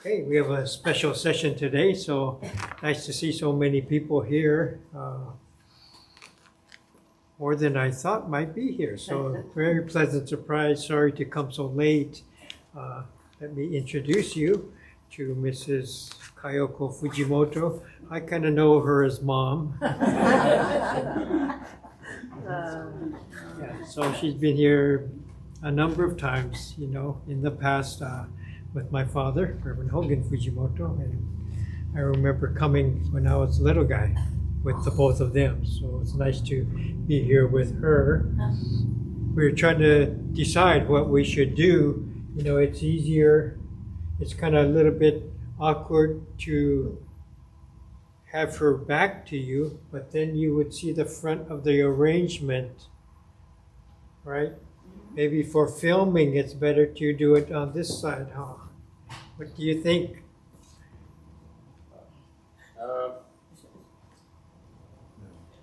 Okay, we have a special session today, so nice to see so many people here. More than I thought might be here, so very pleasant surprise. Sorry to come so late. Let me introduce you to Mrs. Kayoko Fujimoto. I kind of know her as mom. Yeah, so she's been here a number of times, you know, in the past with my father, Reverend Fujimoto, and I remember coming when I was a little guy with the both of them, so it's nice to be here with her. We're trying to decide what we should do. You know, it's easier, it's kind of a little bit awkward to have her back to you, but then you would see the front of the arrangement, right? Maybe for filming, it's better to do it on this side, huh? What do you think?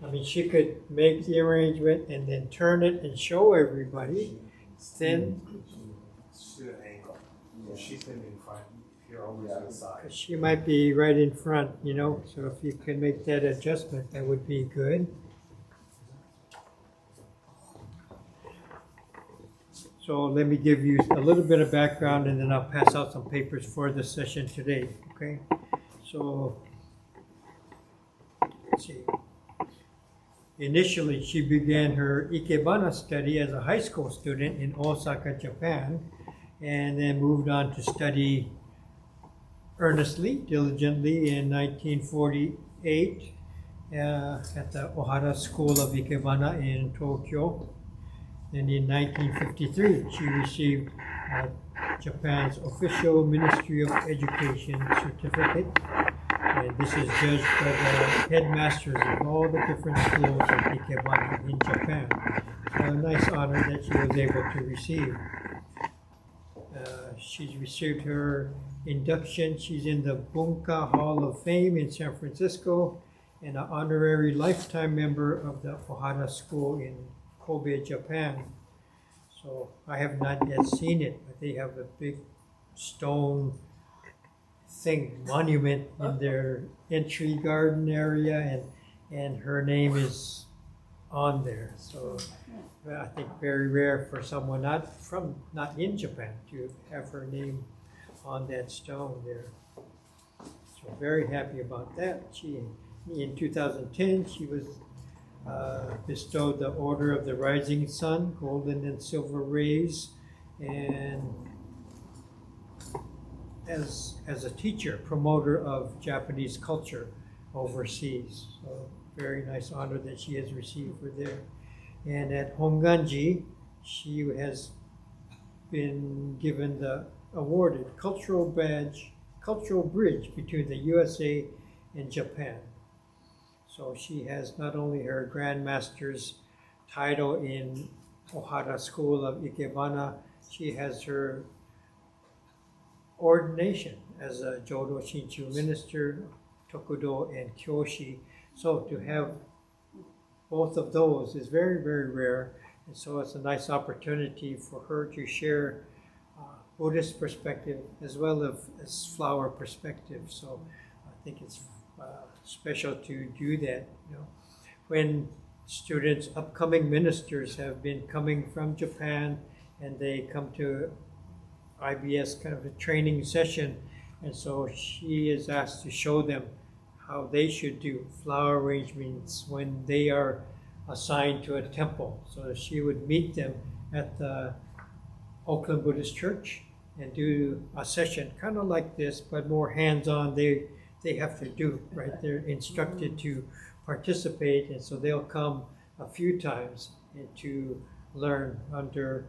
I mean, she could make the arrangement and then turn it and show everybody. Then she's been in front. You're always on the side. She might be right in front, you know. So if you can make that adjustment, that would be good. So let me give you a little bit of background, and then I'll pass out some papers for the session today. Okay. So let's see. Initially, she began her Ikebana study as a high school student in Osaka, Japan, and then moved on to study earnestly, diligently in 1948 at the Ohara School of Ikebana in Tokyo. And in 1953, she received Japan's official Ministry of Education certificate. And this is judged by the headmasters of all the different schools of Ikebana in Japan. So a nice honor that she was able to receive. She's received her induction. She's in the Bunka Hall of Fame in San Francisco and an honorary lifetime member of the Ohara School in Kobe, Japan. So I have not yet seen it, but they have a big stone monument in their entry garden area, and her name is on there. So I think very rare for someone not in Japan to have her name on that stone there. So very happy about that. In 2010, she was bestowed the Order of the Rising Sun, Golden and Silver Rays, and as a teacher, promoter of Japanese culture overseas. So very nice honor that she has received for there. And at Hongwanji, she has been given the awarded cultural bridge between the USA and Japan. So she has not only her Grandmaster's title in Ohara School of Ikebana, she has her ordination as a Jodo Shinshu minister, Tokudo and Kyoshi. So to have both of those is very, very rare. And so it's a nice opportunity for her to share Buddhist perspective as well as flower perspective. So I think it's special to do that. When students, upcoming ministers have been coming from Japan and they come to IBS kind of a training session, and so she is asked to show them how they should do flower arrangements when they are assigned to a temple. So she would meet them at the Oakland Buddhist Church and do a session kind of like this, but more hands-on. They have to do, right? They're instructed to participate, and so they'll come a few times and to learn under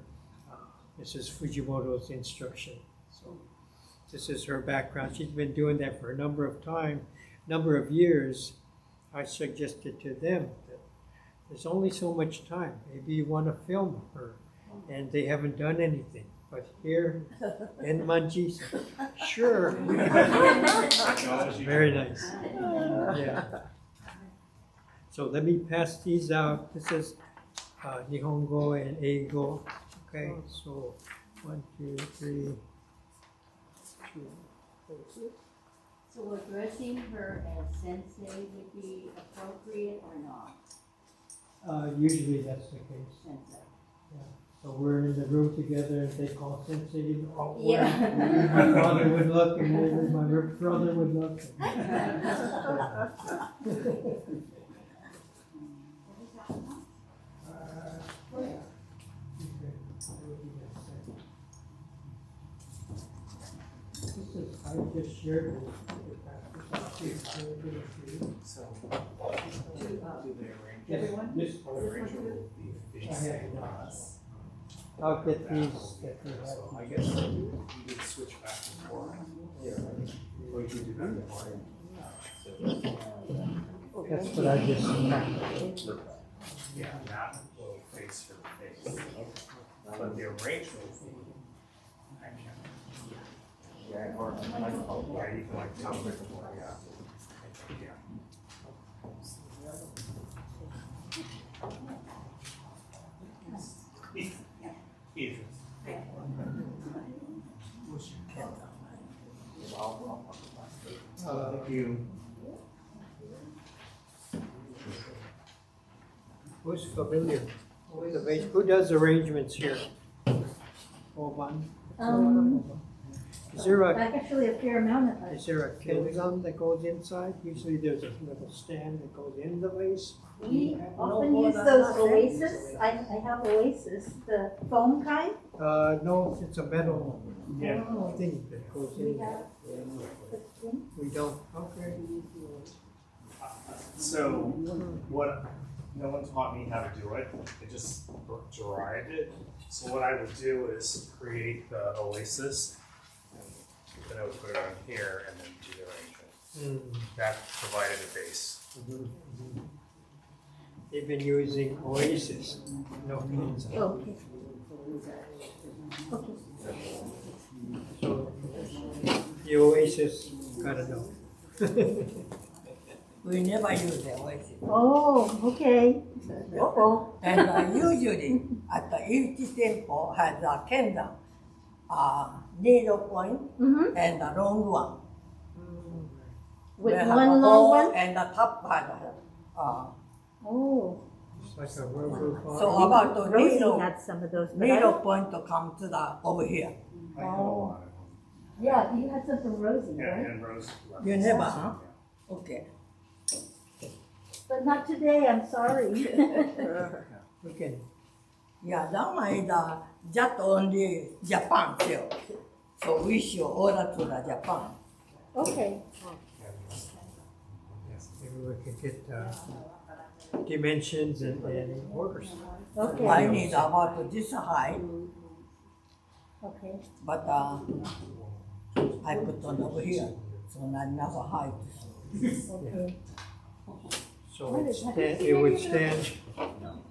Mrs. Fujimoto's instruction. So this is her background. She's been doing that for a number of years. I suggested to them that there's only so much time. Maybe you want to film her, and they haven't done anything. But here, Enmanji said, sure. Very nice. Yeah. So let me pass these out. This is Nihongo and Eigo. Okay, so 1, 2, 3, 2, 4. So addressing her as sensei would be appropriate or not? Usually that's the case. Sensei. Yeah. So we're in the room together and they call sensei. Oh, Yeah. My father would look and then my brother would look. I just shared it. So, do they arrange? Everyone? Yes. Arrangement will be facing us. I'll get these that we have. So I guess you could switch back and forth. Yeah. Or you could do that before. That's what I just said. Yeah, that will face her face. But the arrangement will be action. Yeah, or yeah, you can like tell them before, yeah. Yeah. Easy. You. Who's familiar? Who does arrangements here? Oban? Is there Actually, a fair amount of us. Is there a kenzan that goes inside? Usually there's a little stand that goes in the vase. We often use those Oasis. I have Oasis, the foam kind. No, it's a metal thing that goes We in. have. We don't. Okay. So, what, no one taught me how to do it, I just derived it. So what I would do is create the Oasis, and then I would put it on here and then do the arrangement. That provided a base. they've been using Oasis. No Kenza. Okay. Okay. So the Oasis, gotta know. We never use the Oasis. Oh, okay. Uh-oh. And usually at each temple has a kenda, needle point Mm-hmm. and a long one. With We have one a long hole one? and a top part. Oh. It's like a rubber ball. So about the Rosie needle, had some of those, but I needle don't. point to come to the over here. I have a lot of them. Yeah, you had some from Rosie, Yeah, right? and Rose. left. You never, huh? Okay. But not today, I'm sorry. Okay. Yeah, that one is just only Japan sale. So we should order to the Japan. Okay. Maybe we could get dimensions and orders. Okay. I need about this high, Okay. but I put on over here, so not enough height. Okay. So it would stand.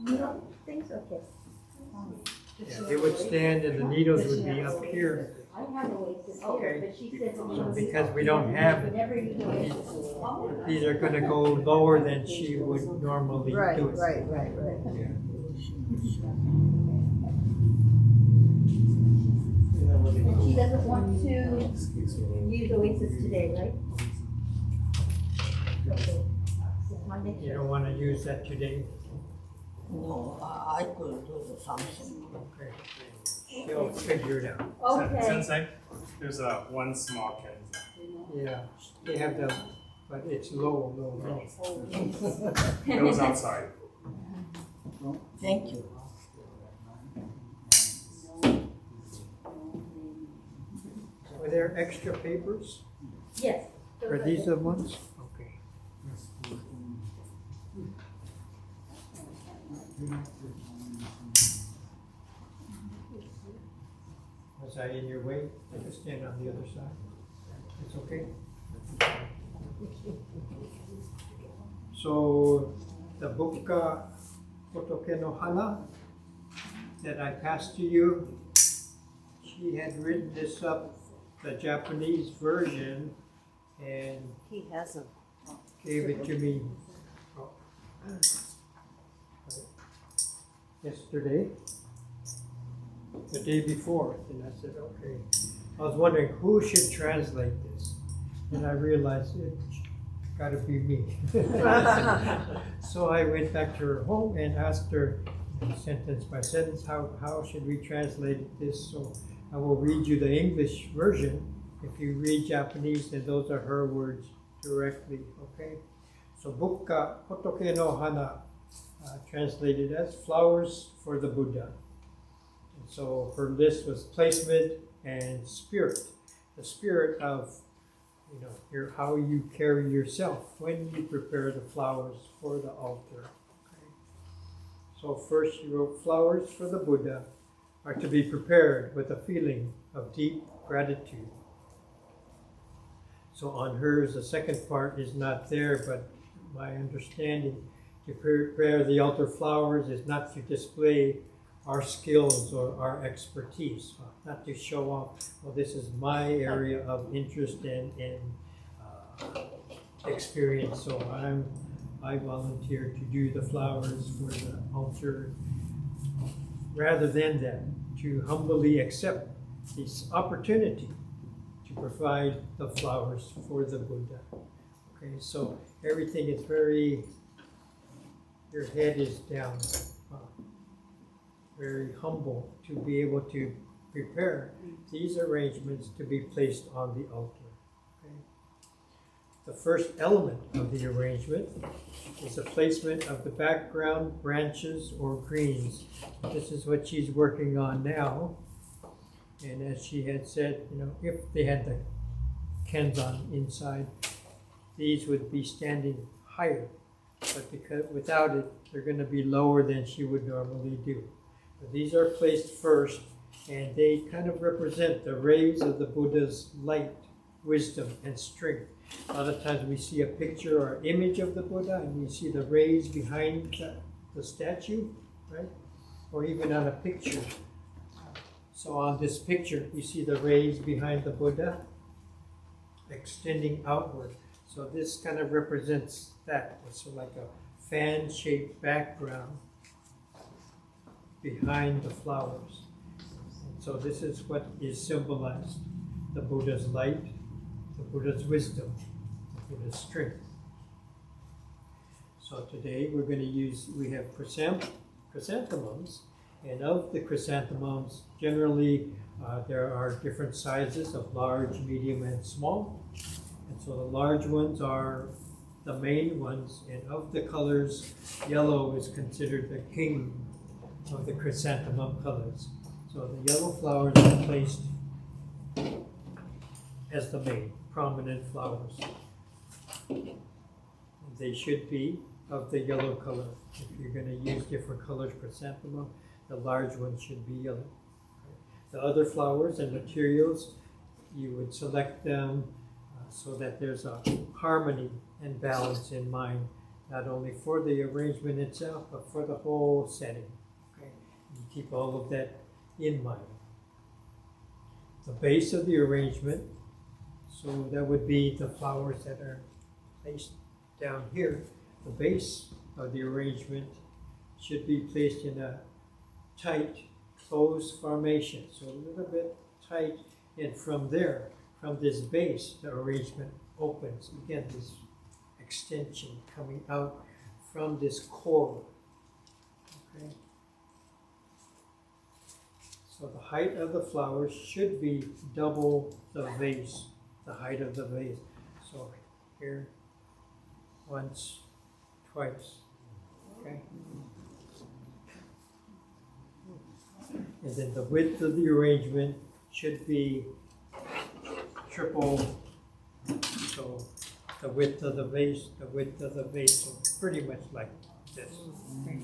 You don't think so? Okay. Yeah, it would stand and the needles would be up here. I have Oasis here, Okay. but she said. So because we don't have it, Never use Oasis. these are gonna go lower than she would normally do it. right. Yeah. And she doesn't want to use Oasis today, right? Okay. Monday. You don't wanna use that today? No, I could do something. Okay. She'll figure it out. Okay. Sensei, there's one small Kenza. Yeah, they have the, but it's low. It was outside. Thank you. Were there extra papers? Yes. Are these the ones? Okay. Was I in your way? I just stand on the other side. It's okay. So the Bunka Hotoke no Hana that I passed to you, she had written this up, the Japanese version, and He hasn't. gave it to me yesterday, the day before, and I said, okay. I was wondering who should translate this, and I realized it's gotta be me. So I went back to her home and asked her, sentence by sentence, how should we translate this? So I will read you the English version. If you read Japanese, then those are her words directly, okay? So Bunka Hotoke no Hana, translated as flowers for the Buddha. And so her list was placement and spirit, the spirit of, how you carry yourself when you prepare the flowers for the altar. Okay? So first she wrote, flowers for the Buddha are to be prepared with a feeling of deep gratitude. So on hers, the second part is not there, but my understanding, to prepare the altar flowers is not to display our skills or our expertise, not to show off, well, this is my area of interest and experience, so I volunteer to do the flowers for the altar. Rather than that, to humbly accept this opportunity to provide the flowers for the Buddha. Okay, so everything is your head is down, very humble to be able to prepare these arrangements to be placed on the altar. Okay? The first element of the arrangement is the placement of the background branches or greens. This is what she's working on now. And as she had said, if they had the kenzan inside, these would be standing higher. But because without it, they're going to be lower than she would normally do. But these are placed first, and they kind of represent the rays of the Buddha's light, wisdom, and strength. A lot of times we see a picture or image of the Buddha, and we see the rays behind the statue, right? Or even on a picture. So on this picture, you see the rays behind the Buddha extending outward. So this kind of represents that. It's like a fan-shaped background behind the flowers. And so this is what is symbolized. The Buddha's light, the Buddha's wisdom, the Buddha's strength. So today we're going to use, we have chrysanthemums, and of the chrysanthemums, generally there are different sizes of large, medium, and small. And so the large ones are the main ones, and of the colors, yellow is considered the king of the chrysanthemum colors. So the yellow flowers are placed as the main, prominent flowers. They should be of the yellow color. If you're going to use different colors chrysanthemum, the large ones should be yellow. The other flowers and materials, you would select them so that there's a harmony and balance in mind, not only for the arrangement itself, but for the whole setting. Okay? You keep all of that in mind. The base of the arrangement, so that would be the flowers that are placed down here. The base of the arrangement should be placed in a tight, closed formation. So a little bit tight, and from there, from this base, the arrangement opens. Again, this extension coming out from this core. Okay. So the height of the flowers should be double the vase, the height of the vase. So here, once, twice. Okay. And then the width of the arrangement should be triple. So the width of the vase, the width of the vase, so pretty much like this. Okay.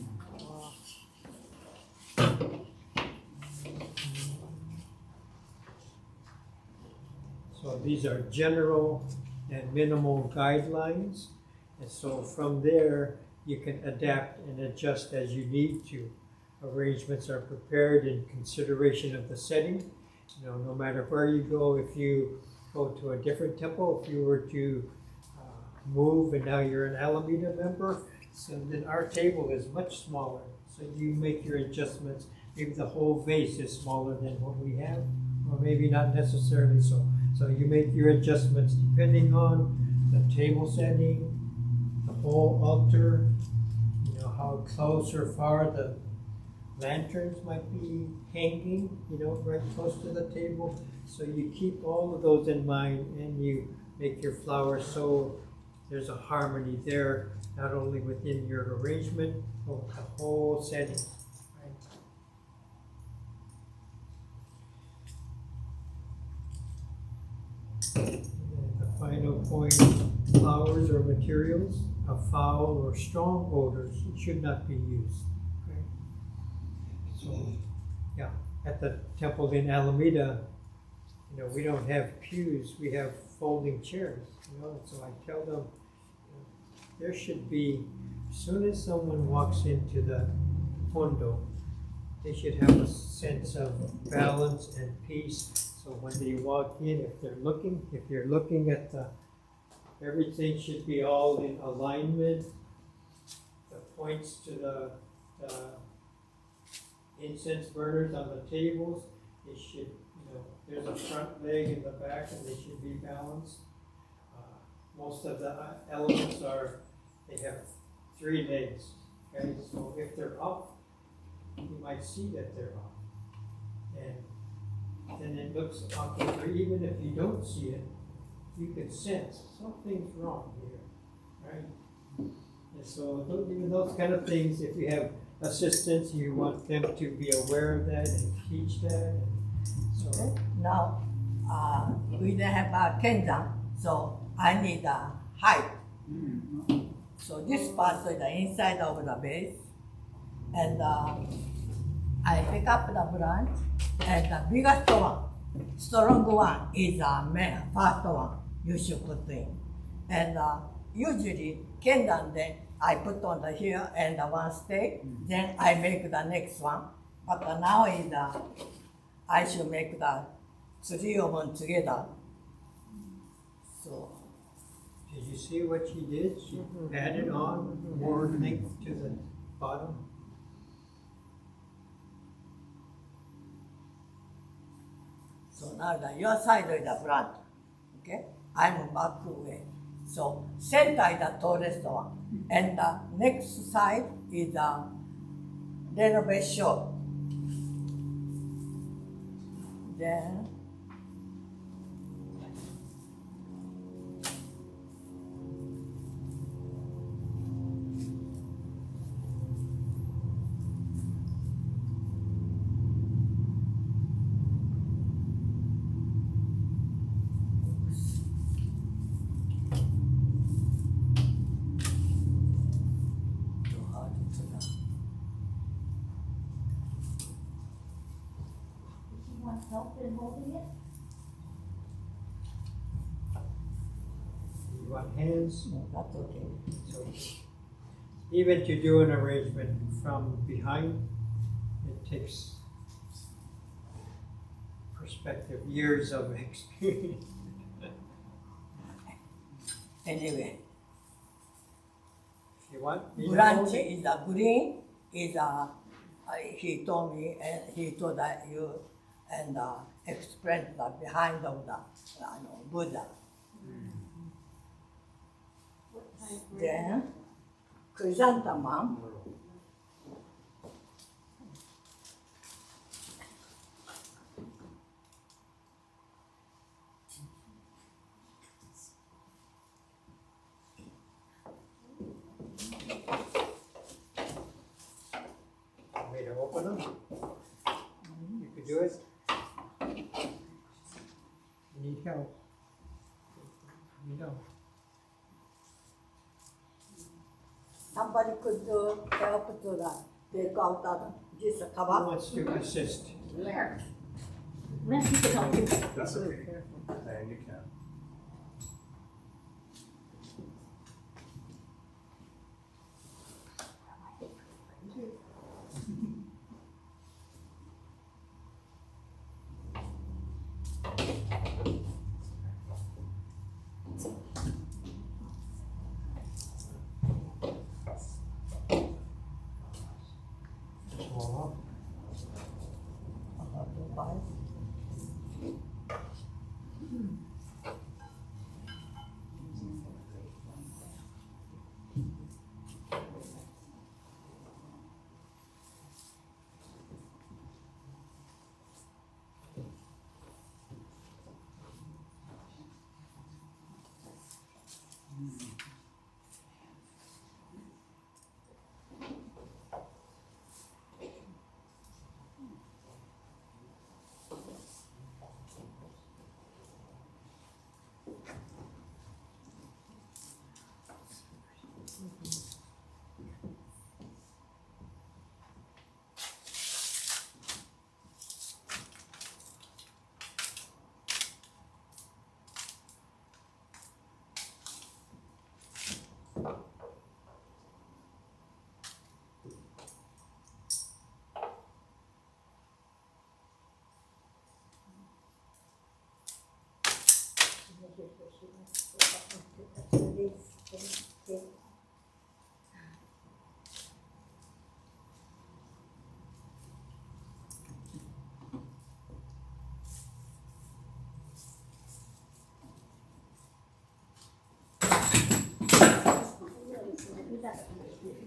So these are general and minimal guidelines. And so from there, you can adapt and adjust as you need to. Arrangements are prepared in consideration of the setting. You know, no matter where you go, if you go to a different temple, if you were to move and now you're an Alameda member, so then our table is much smaller. So you make your adjustments. Maybe the whole vase is smaller than what we have, or maybe not necessarily so. So you make your adjustments depending on the table setting, the whole altar, you know, how close or far the lanterns might be hanging, you know, right close to the table. So you keep all of those in mind, and you make your flowers so there's a harmony there, not only within your arrangement, but the whole setting. And the final point, flowers or materials of foul or strong odors should not be used. Okay? So, yeah, at the temple in Alameda, you know, we don't have pews, we have folding chairs, you know, so I tell them, you know, there should be, as soon as someone walks into the hondo, they should have a sense of balance and peace. So when they walk in, if you're looking at the, everything should be all in alignment. The points to the incense burners on the tables, they should, you know, there's a front leg and the back, and they should be balanced. Most of the elements are, they have 3 legs. Okay, so if they're up, you might see that they're up. And then it looks awkward, or even if you don't see it, you can sense something's wrong here, right? And so even those kind of things, if you have assistants, you want them to be aware of that and teach that. And so now, we don't have a kenzan, so I need a height. So this part is the inside of the base, and I pick up the branch, and the biggest one, strong one is the first one you should put in. And usually, kenzan, then I put on the here and the one stay, then I make the next one. But now is I should make the 3 of them together. So, Did you see what she did? She added on more length to the bottom. so now your side is the front. Okay? I'm back way. So center is the tallest one. And the next side is a little bit short. Then Help in holding it? You want hands? that's okay. So even to do an arrangement from behind, it takes perspective, years of experience. Anyway, If you want, you branch know, is a green, is a, he told me, and he told that you, and explained the behind of the Buddha. Then, chrysanthemum, want me to open them? You could do it. You need help. You know. somebody could help to take out this Who cover. wants to assist? Lance, you can help you. That's okay. And you can. Small.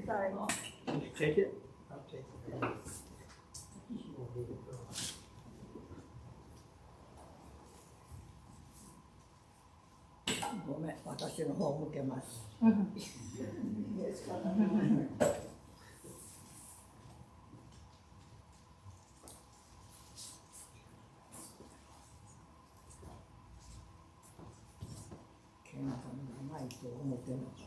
Sorry. Can you take it? I'll take it. We'll leave it go. ごめん、私の方向けます。喧嘩がないと思ってなかった。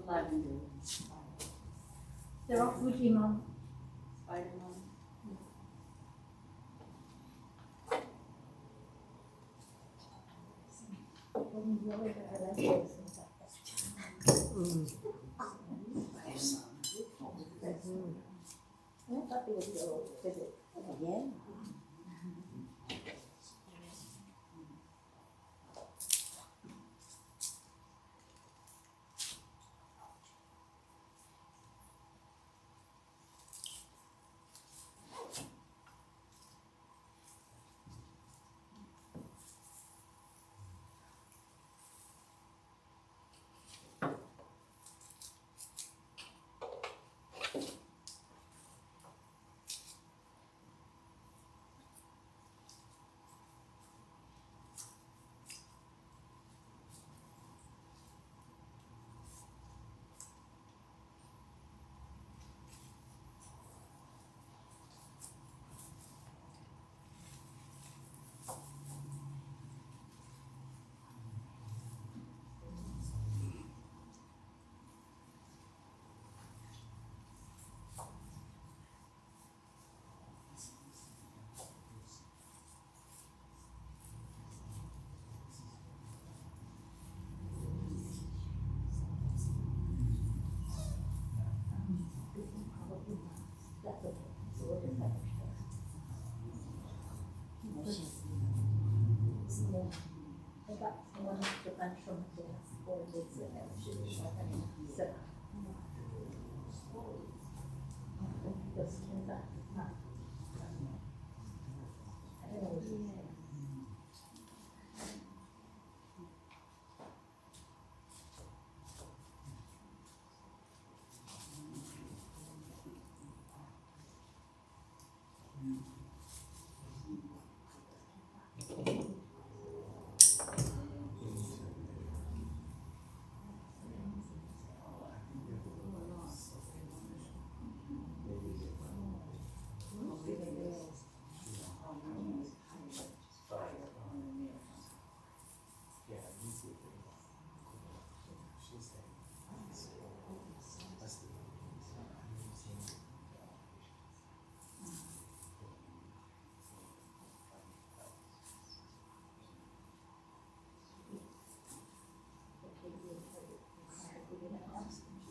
Lavender. They're all Fujimoto. Spider-Man.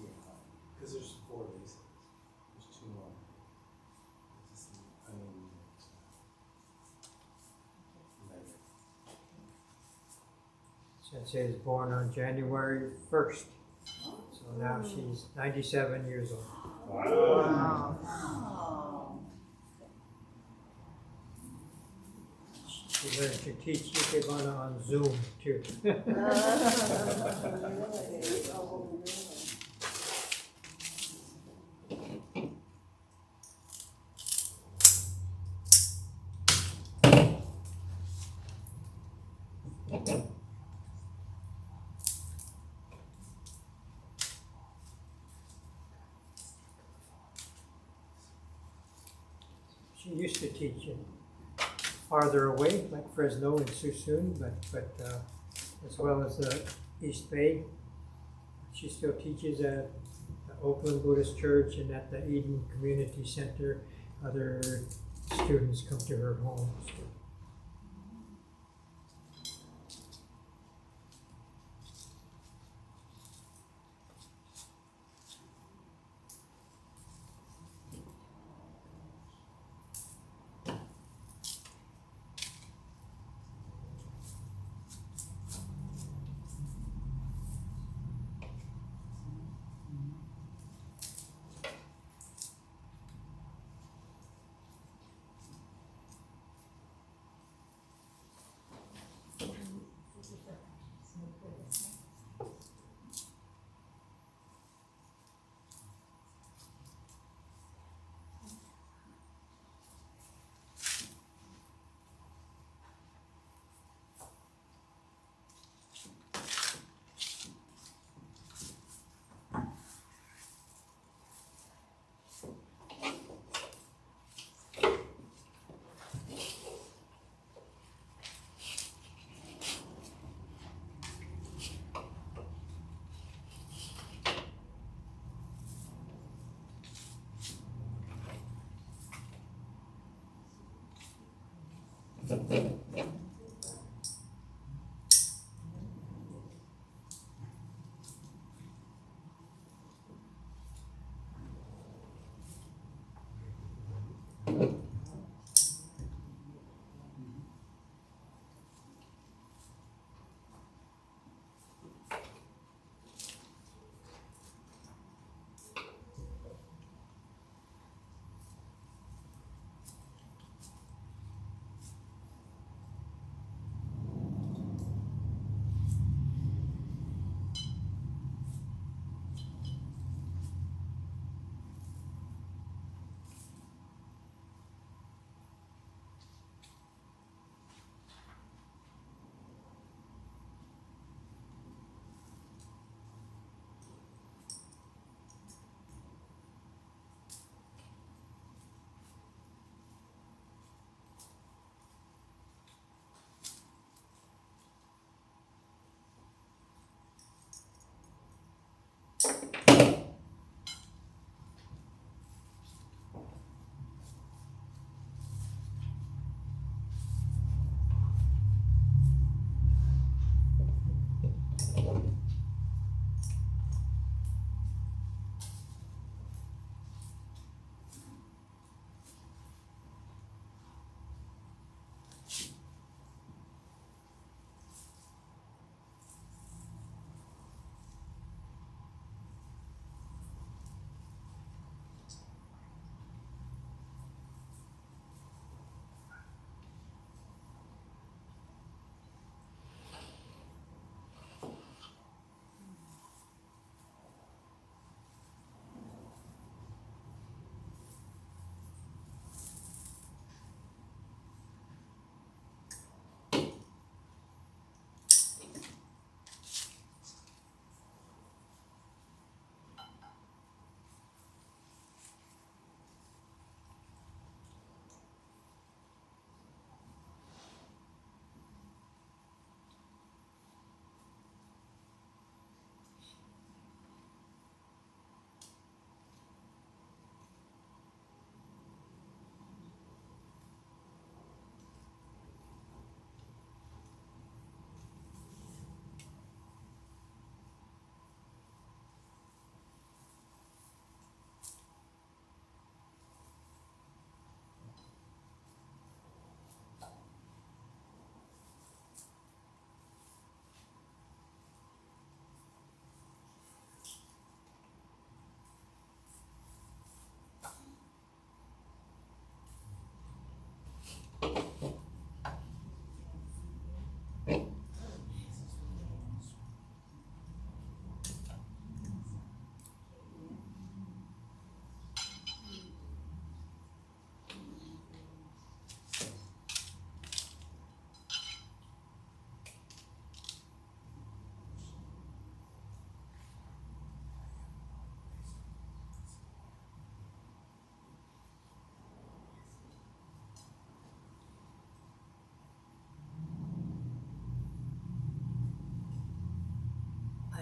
Yeah. Because there's 4 Lisa's. There's 2 more. Sensei was born on January 1st. So now she's 97 years old. Wow. She learned to teach Ikebana on Zoom too. She used to teach farther away, like Fresno and Suisun, but as well as the East Bay. She still teaches at the Oakland Buddhist Church and at the Eden Community Center. Other students come to her home.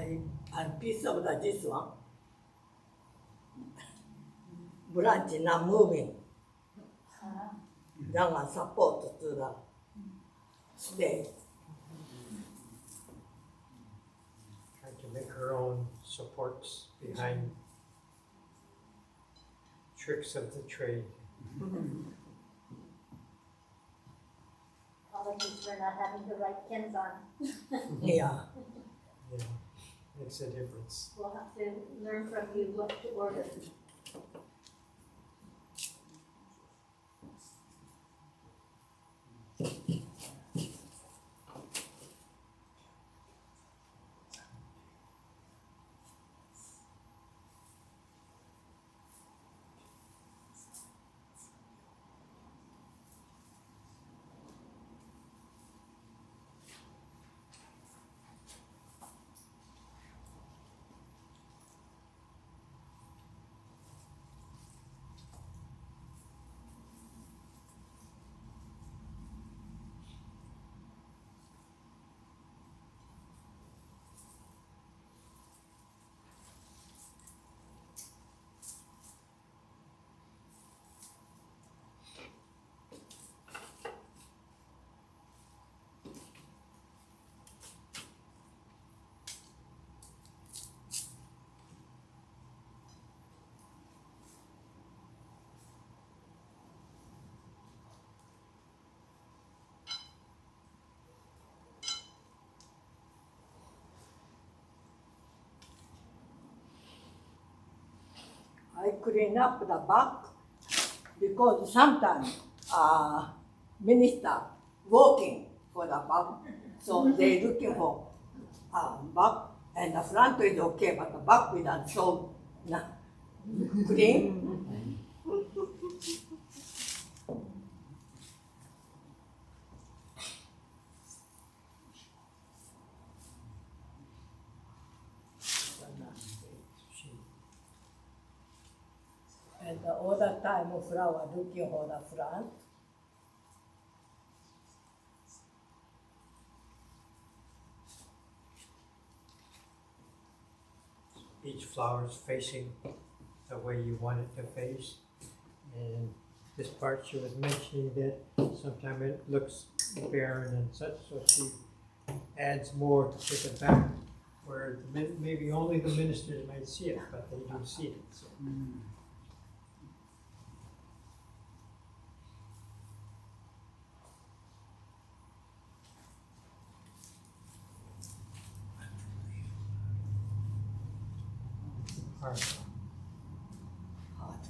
and piece of this one. Branch not moving. Then support to the stay. Trying to make her own supports behind tricks of the trade. Apologies for not having the right pins on. Yeah. Yeah, makes a difference. We'll have to learn from you what to order. I clean up the back because sometimes minister walking for the back, so they looking for back, and the front is okay, but the back without so clean. And all the time flower looking for the front. Each flower is facing the way you want it to face. And this part she was mentioning that sometimes it looks barren and such, so she adds more to take it back, where maybe only the ministers might see it, but they do see it. So. Hard. Hard.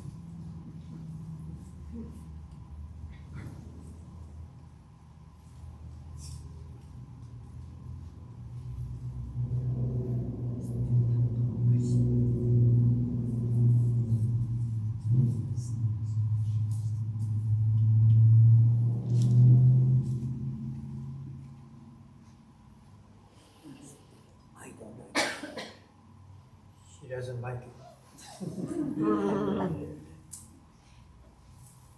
I don't know. She doesn't like it.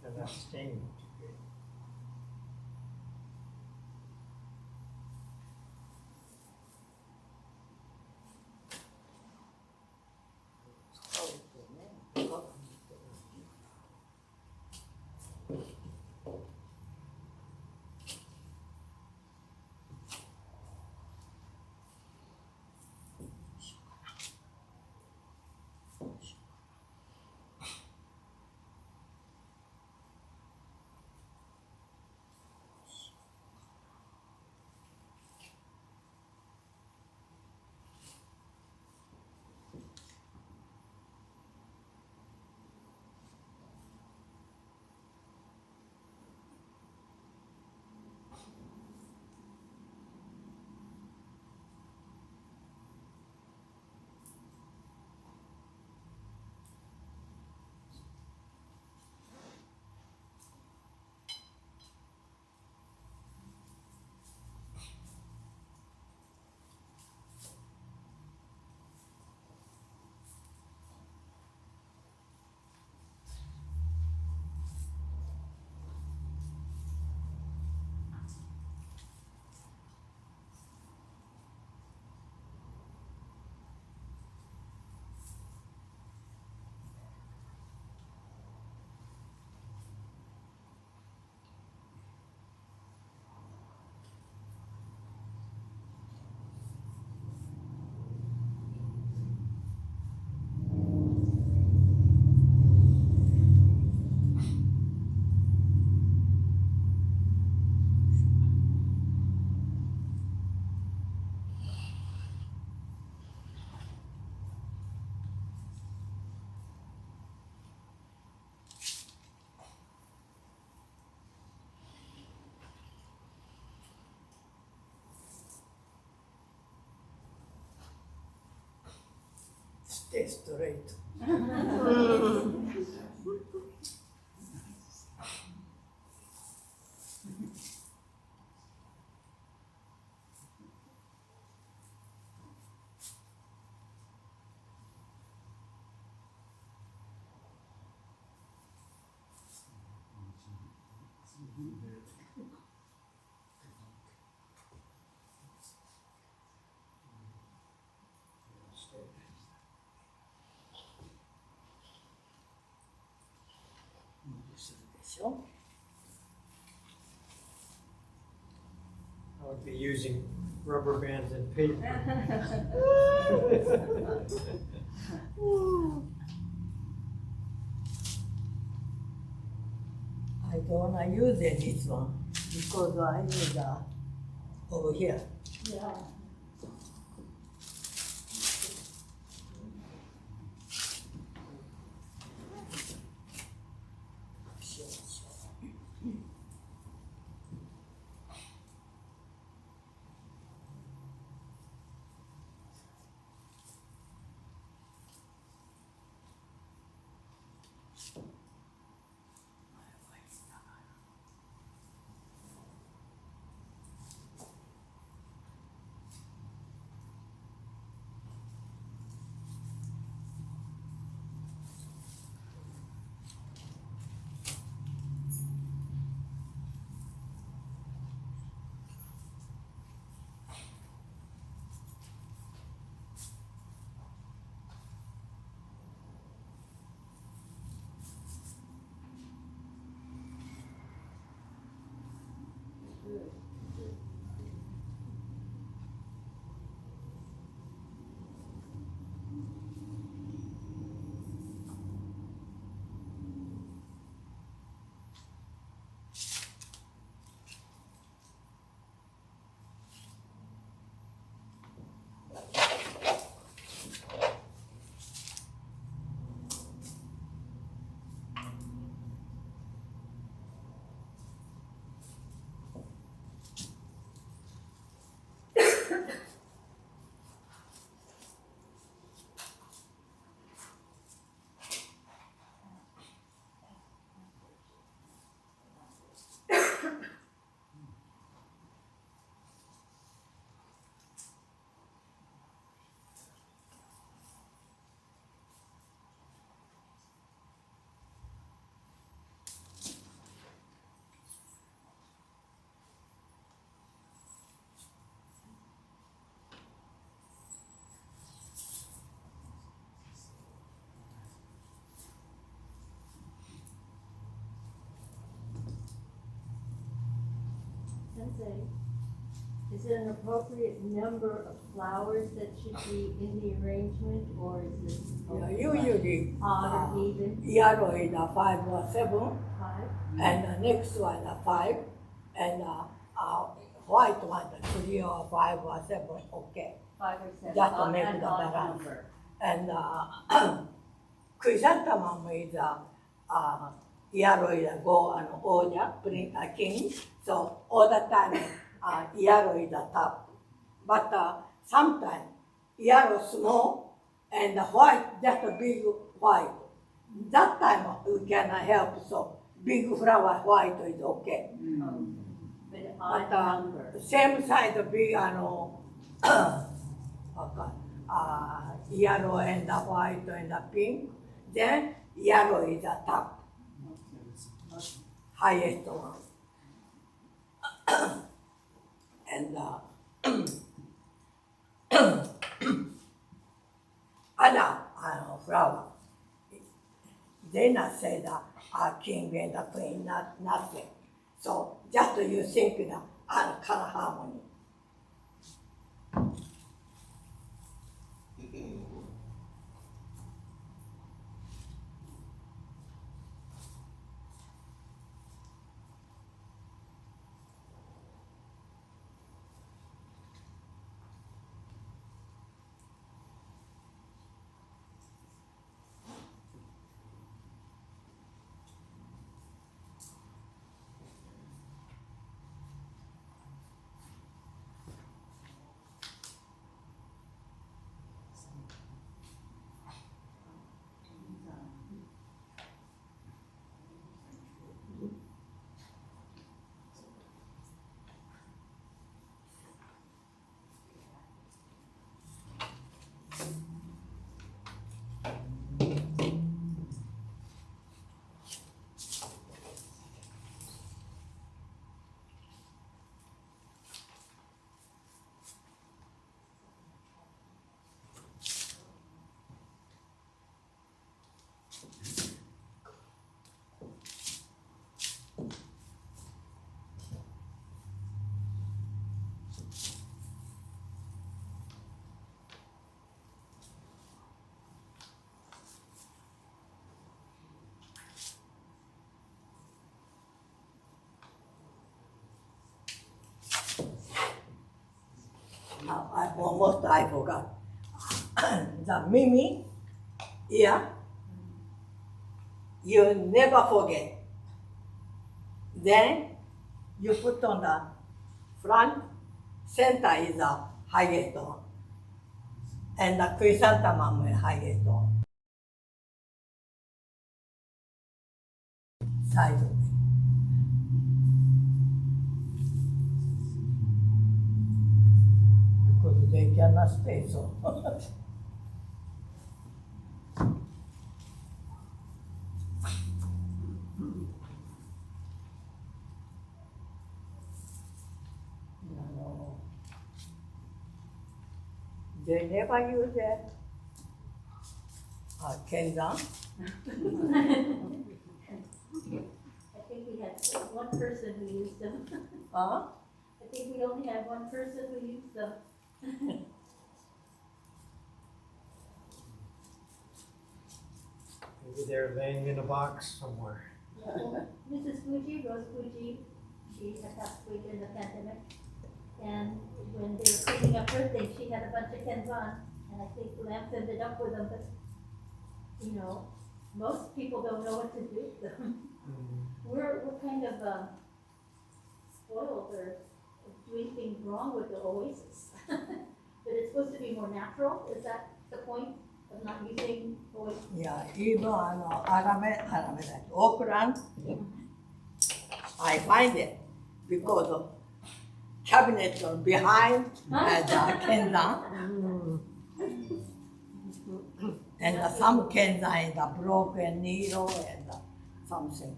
They're not staying. stay straight. I would be using rubber bands and paper. I don't wanna use this one because I need over here. Yeah. Sensei, is it an appropriate number of flowers that should be in the arrangement, or is it? Usually Odd or even? yellow is 5 or 7, 5? and the next one 5, and white one 3 or 5 or 7. Okay, 5 or 7. just to make An the odd balance. number. And chrysanthemum is yellow is go and order, bring a king. So all the time yellow is the top. But sometimes yellow small and white just a big white. That time we can help. So big flower white is okay. But odd But number. same size big yellow and the white and the pink. Then yellow is the top. Highest one. And other flower, they not say the king and the queen, nothing. So just you think the color harmony. I forgot. The mimi, ear, you never forget. Then you put on the front, center is the highest one, and the chrysanthemum is highest one. Side. Because they cannot stay so. No. They never use it. Kenzan. I think we had one person who used them. Huh? I think we only had one person who used them. Maybe they're laying in a box somewhere. Mrs. Fuji, Rose Fuji, she had passed away during the pandemic. And when they were cleaning up her things, she had a bunch of kenzan. And I think Lance ended up with them, but, you know, most people don't know what to do with them. We're kind of spoiled or doing things wrong with the oasis. But it's supposed to be more natural, is that the point of not using oasis? Yeah, even Auckland, I find it because of cabinet behind has a kenzan. And some kenzan is a broken needle and something.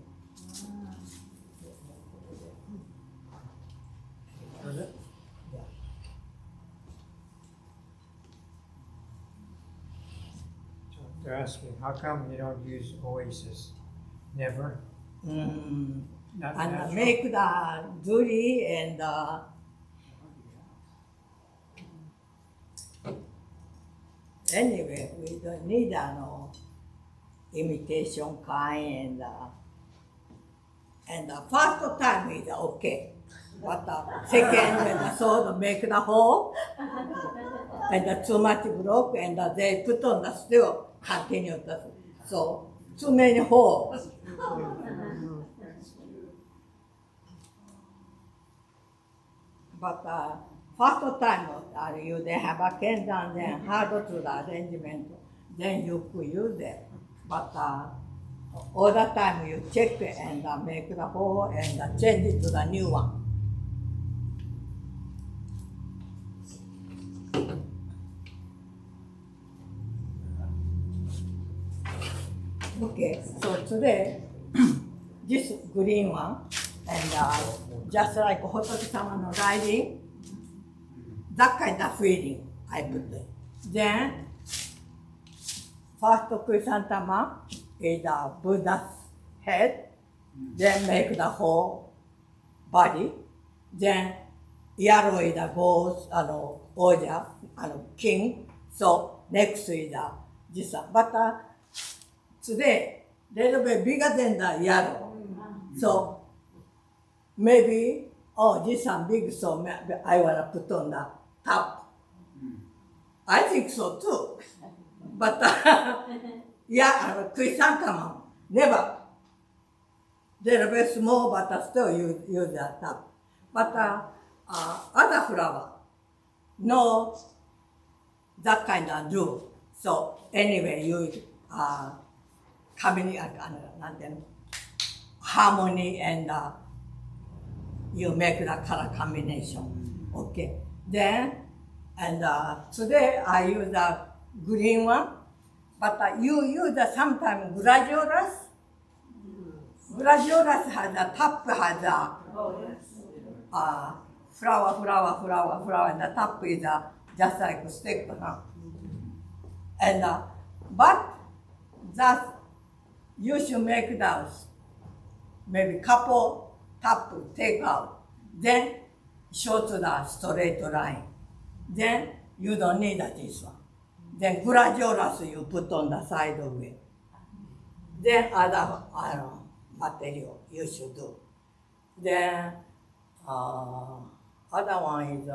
They're asking, how come you don't use Oasis? Never? Not And natural? make the duri and anyway, we don't need imitation kind and the first time is okay. But the second when the sword make the hole and the too much broke and they put on the still continue the, so too many holes. But first time you they have a kenzan, then hard to the arrangement, then you could use it. But all the time you check it and make the hole and change it to the new one. Okay, so today, this green one, and just like Hotoki-sama no riding, that kind of feeling I put it. Then, first chrysanthemum is the Buddha's head, then make the whole body, then yellow is the ghost, Oja, king, so next is this one. But today, little bit bigger than the yellow. So maybe, oh, this one big, so I want to put on the top. I think so too. But yeah, chrysanthemum, never. They're very small, but still use the top. But other flower, no, that kind of do. So anyway, use harmony and you make the color combination. Okay. Then, and today I use the green one, but you use sometimes gladiolus. Gladiolus has a top, has a flower, and the top is just like a stick. Huh? And but that you should make those maybe couple top take out, then show to the straight line. Then you don't need this one. Then gladiolus you put on the side of it. Then other material you should do. Then other one is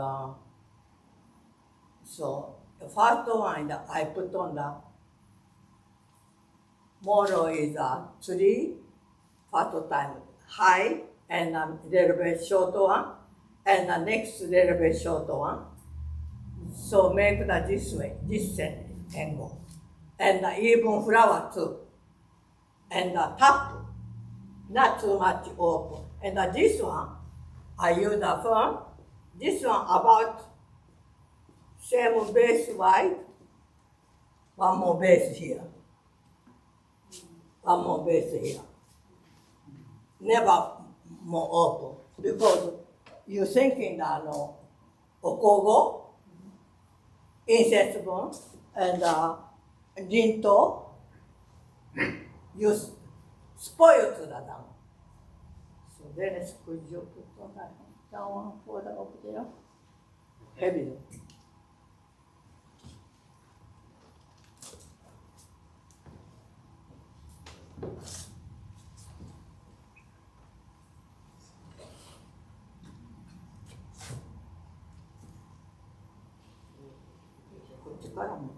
So the first one I put on the model is a 3, first time high, and a little bit short one, and the next little bit short one. So make that this way, this angle. And even flower too. And top, not too much open. And this one, I use a firm. This one about same base wide. One more base here. One more base here. Never more open. Because you're thinking that okogo, incense bone, and Jinto, you spoil to the down. So Dennis, could you put on that down for the up there? Heavy. Bottom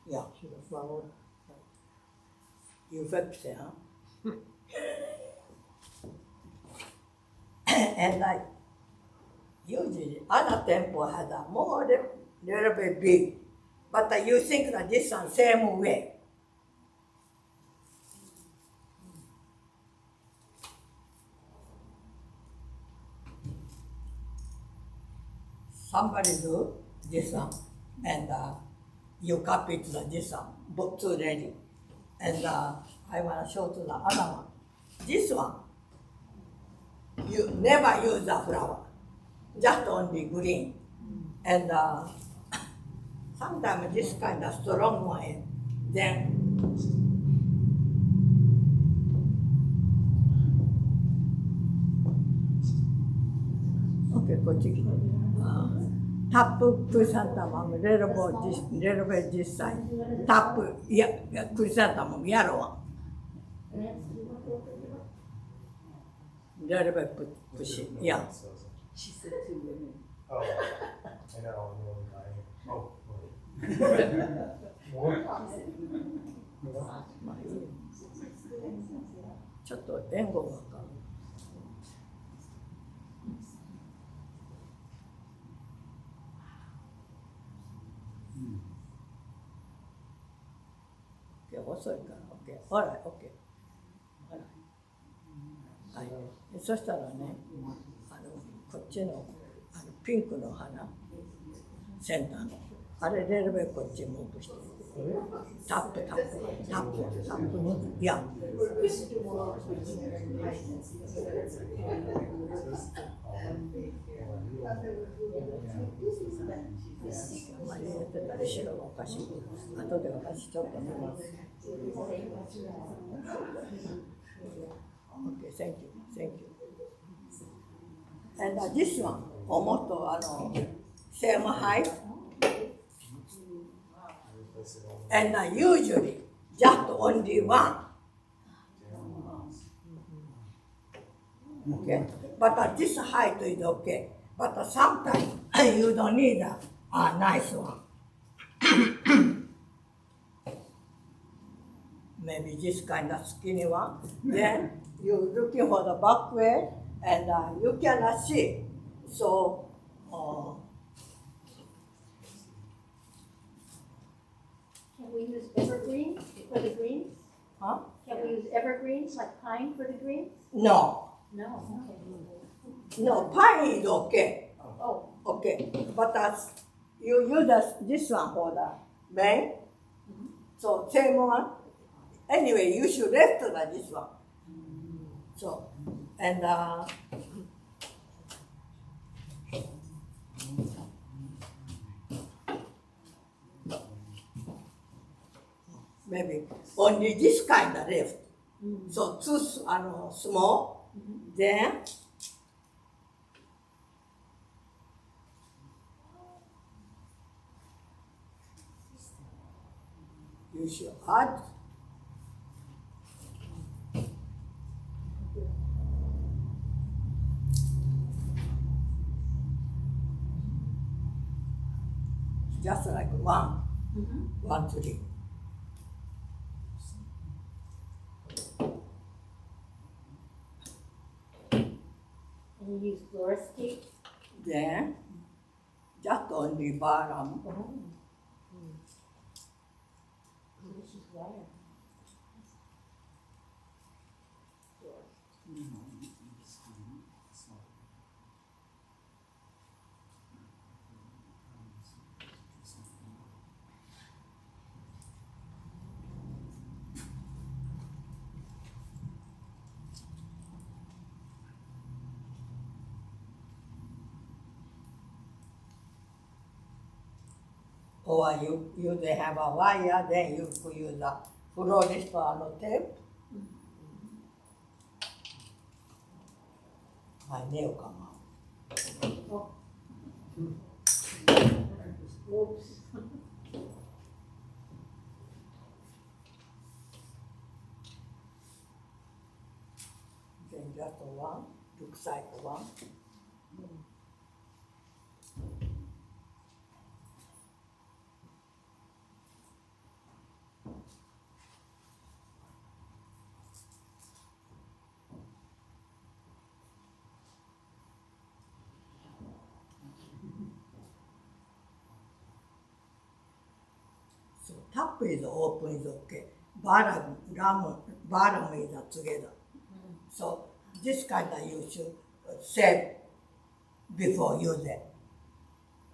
Yeah, should have followed. you fix it, huh? And usually other temple has a more little bit big, but you think that this one same way. Somebody do this one, and you copy to this one, book two ready. And I want to show to the other one. This one, you never use the flower, just only green. And sometimes this kind of strong one, then okay, こっち来て。タップクリサンタマム、レロベ実際。タップ、いや、クリサンタマム、やろわ。レロベプシ、いや。 She said 2 women. Oh, I know, I'm the only guy here. Oh, more? まあいいよ。ちょっと援護がわかる。遅いから、OK。ほら、OK。ほら。はい。そしたらね、こっちのピンクの花、センターの、あれレールベこっちムーブして。タップ、タップ、タップ、タップ、いや。あまり入れてたり白がおかしい。後で私ちょっとね。Okay, thank you, thank you. And this one, almost same height. And usually just only one. Okay, but this height is okay. But sometimes you don't need a nice one. Maybe this kind of skinny one. Then you're looking for the back way, and you cannot see. So, can we use evergreen for the greens? huh? Can we use evergreens like pine for the greens? No, No. Okay. no, pine is okay. Oh, Okay, but you use this one for the main. So same one. Anyway, you should left this one. So, and maybe only this kind of left. So too small. Then you should add just like one, Mhm. 1 tree. And you use floor stick? Then, just only bottom. This is wire. Or they have a wire, then you could use a fluorist or tape. My nail come out. Oops. Then just one, looks like one. So top is open is okay. Bottom is together. So this kind of you should set before use it.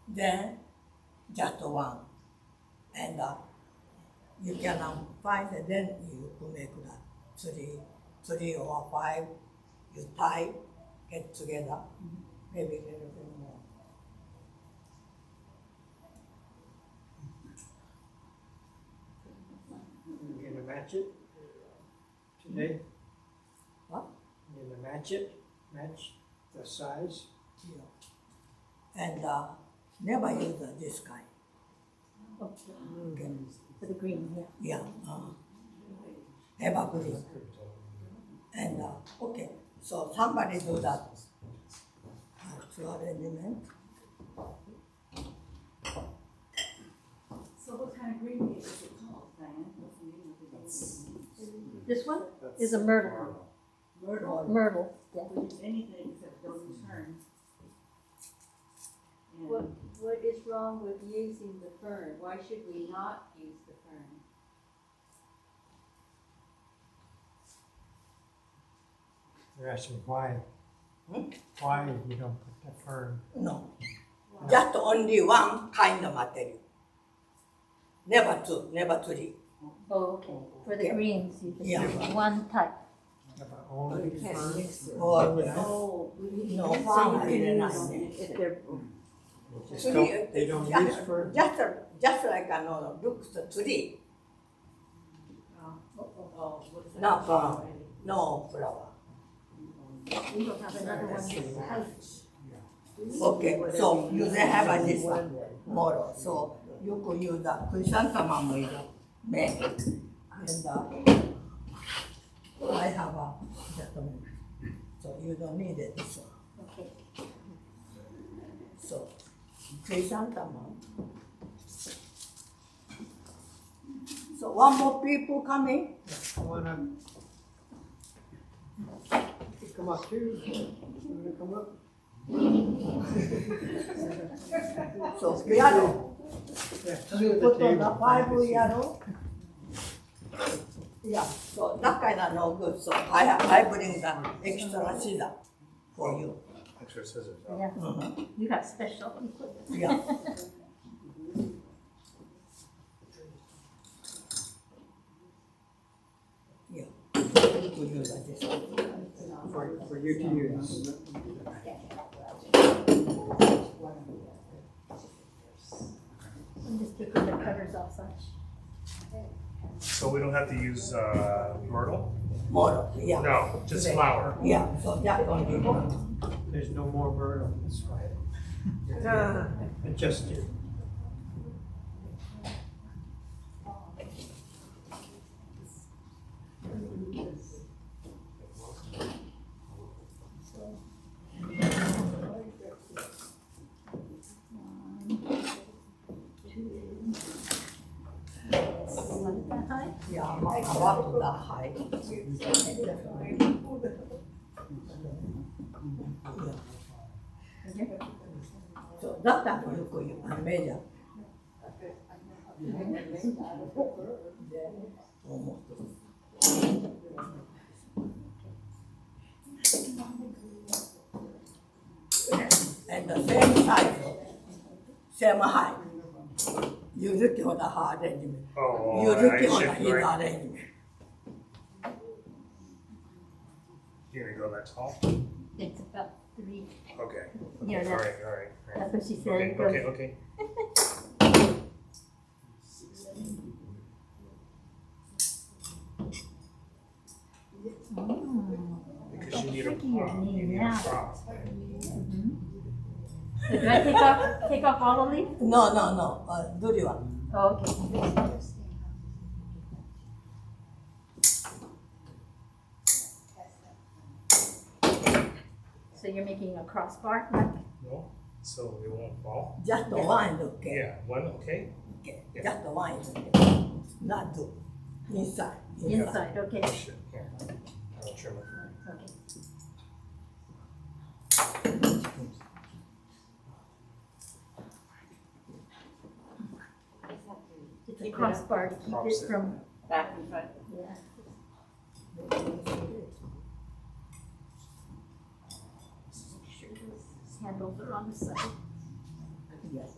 Then just one. And you can find it, then you could make that three or five, you tie, get together, maybe a little bit more. You're gonna match it today? What? You're gonna match it? Match the size? Yeah. And never use this kind. Okay. For the green, yeah. Yeah. Ever green. And okay, so somebody do that. Floor element. So what kind of green is it called, Diane? What's the name of it? This one is a myrtle. Myrtle. Myrtle, yeah. We use anything except don't use fern. And What is wrong with using the fern? Why should we not use the fern? They're asking why. Why you don't put the fern? No. Just only one kind of material. Never two, never three. Oh, okay. For the Okay. greens, you just Yeah. use one type. About only fern? Or oh, we no, so farm you can is use nice. if they're Just don't, they don't use fern? just like no, looks the tree. what's that? Not flower. No flower. We don't have another one this height. Okay, so you they have a this one model. So you could use the chrysanthemum with the main. And I have a just a minute. So you don't need it this one. Okay. So chrysanthemum. So one more people coming. Come on up. You come up too. You wanna come up? So piano. Yeah, You the put on table. the 5 yellow. Yeah, so that kind of no good. So I bring the extra scissor for you. Extra scissors. Yeah, you got special equipment. Yeah. Yeah. You could use like this one. For you to use. I'm just taking the covers off such. So we don't have to use myrtle? Model, yeah. No, just flour. Yeah, so just only one. There's no more myrtle, that's why. Adjust it. Yeah, about the height. So that time you could measure. And the same size, same height. You look for the hard arrangement. Oh, You look I for the should, his right? arrangement. You're gonna go that tall? It's about 3. Okay. Yeah, All that's, right, all right. that's what she said. Okay, It goes- okay, okay. Because you need a Tricky your prop. knee You need a now. prop. So do I take off all the leaves? No, do you want? Oh, okay. So you're making a crossbar? No? So it won't fall? Just one is okay. Yeah, one, okay? Okay. Yeah. Just one is okay. Not two. Inside. Inside, okay. Oh, shit, here. I'll trim it. Okay. It's a crossbar to keep it from, Back and front. yeah. Sure those handles are on the side. Yes.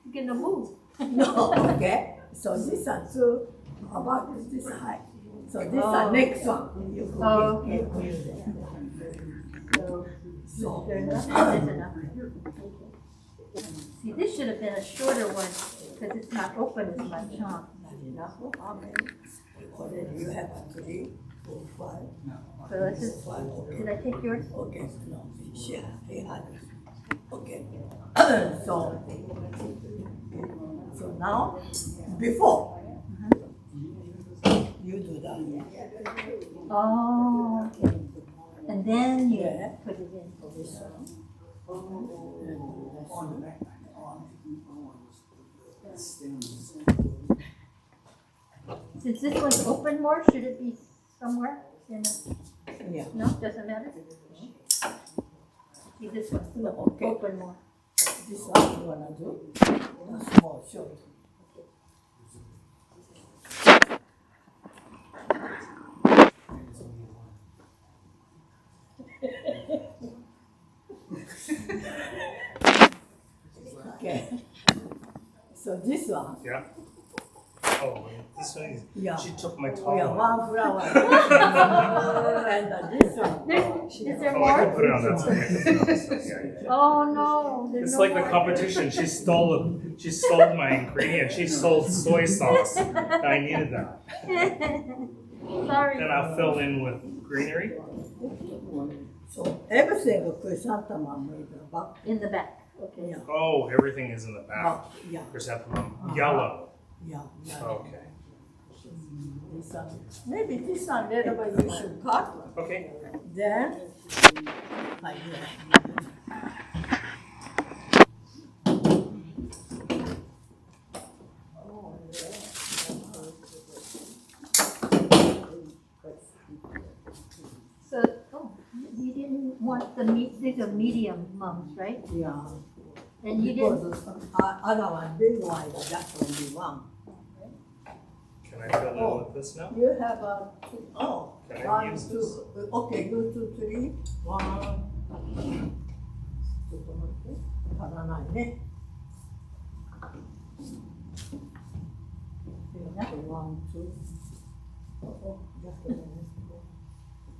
You're gonna move. No, okay. So this one too, about this height. So this Oh. one next one. You could Oh, use- okay. you could use it. So There's enough, there's enough. See, this should have been a shorter one, because it's not open as much, huh? not enough. How many? Already you have 3, 4, 5. So this is, 5. Okay. did I take yours? Okay. No. Share. Okay. So now, before you do that. Oh, okay. And then you Yeah. put it in. This one. Since this one's open more, should it be somewhere in the, Yeah. no, doesn't matter? See, this one's No, okay. open more. This one you wanna do? A small short. Okay. So this one, Yeah? Oh, this one is, yeah. she took my We tall have one. one flower. And this one. Is there Oh, I can more? put it on that side. I can put it on that side. Yeah, yeah. Oh, no, there's It's no like the more. competition. She stole my ingredient. She stole soy sauce. I needed that. Sorry. Then I'll fill in with greenery. So everything chrysanthemum made about, In the back, okay. yeah, Oh, everything is in the back. about, yeah, Chrysanthemum, yellow. yeah, yeah. Okay. This one, maybe this one little bit you should cut, Okay. then, like here. So, oh, you didn't want these are medium mums, right? Yeah. And you didn't, Because other one, big one, just only one. Can I fill in with this now? You have a, oh, Can I 1, use 2, okay, 2, 2, 3, 1. ちょっと待って、足らないね。1, 2. Oh, just a minute.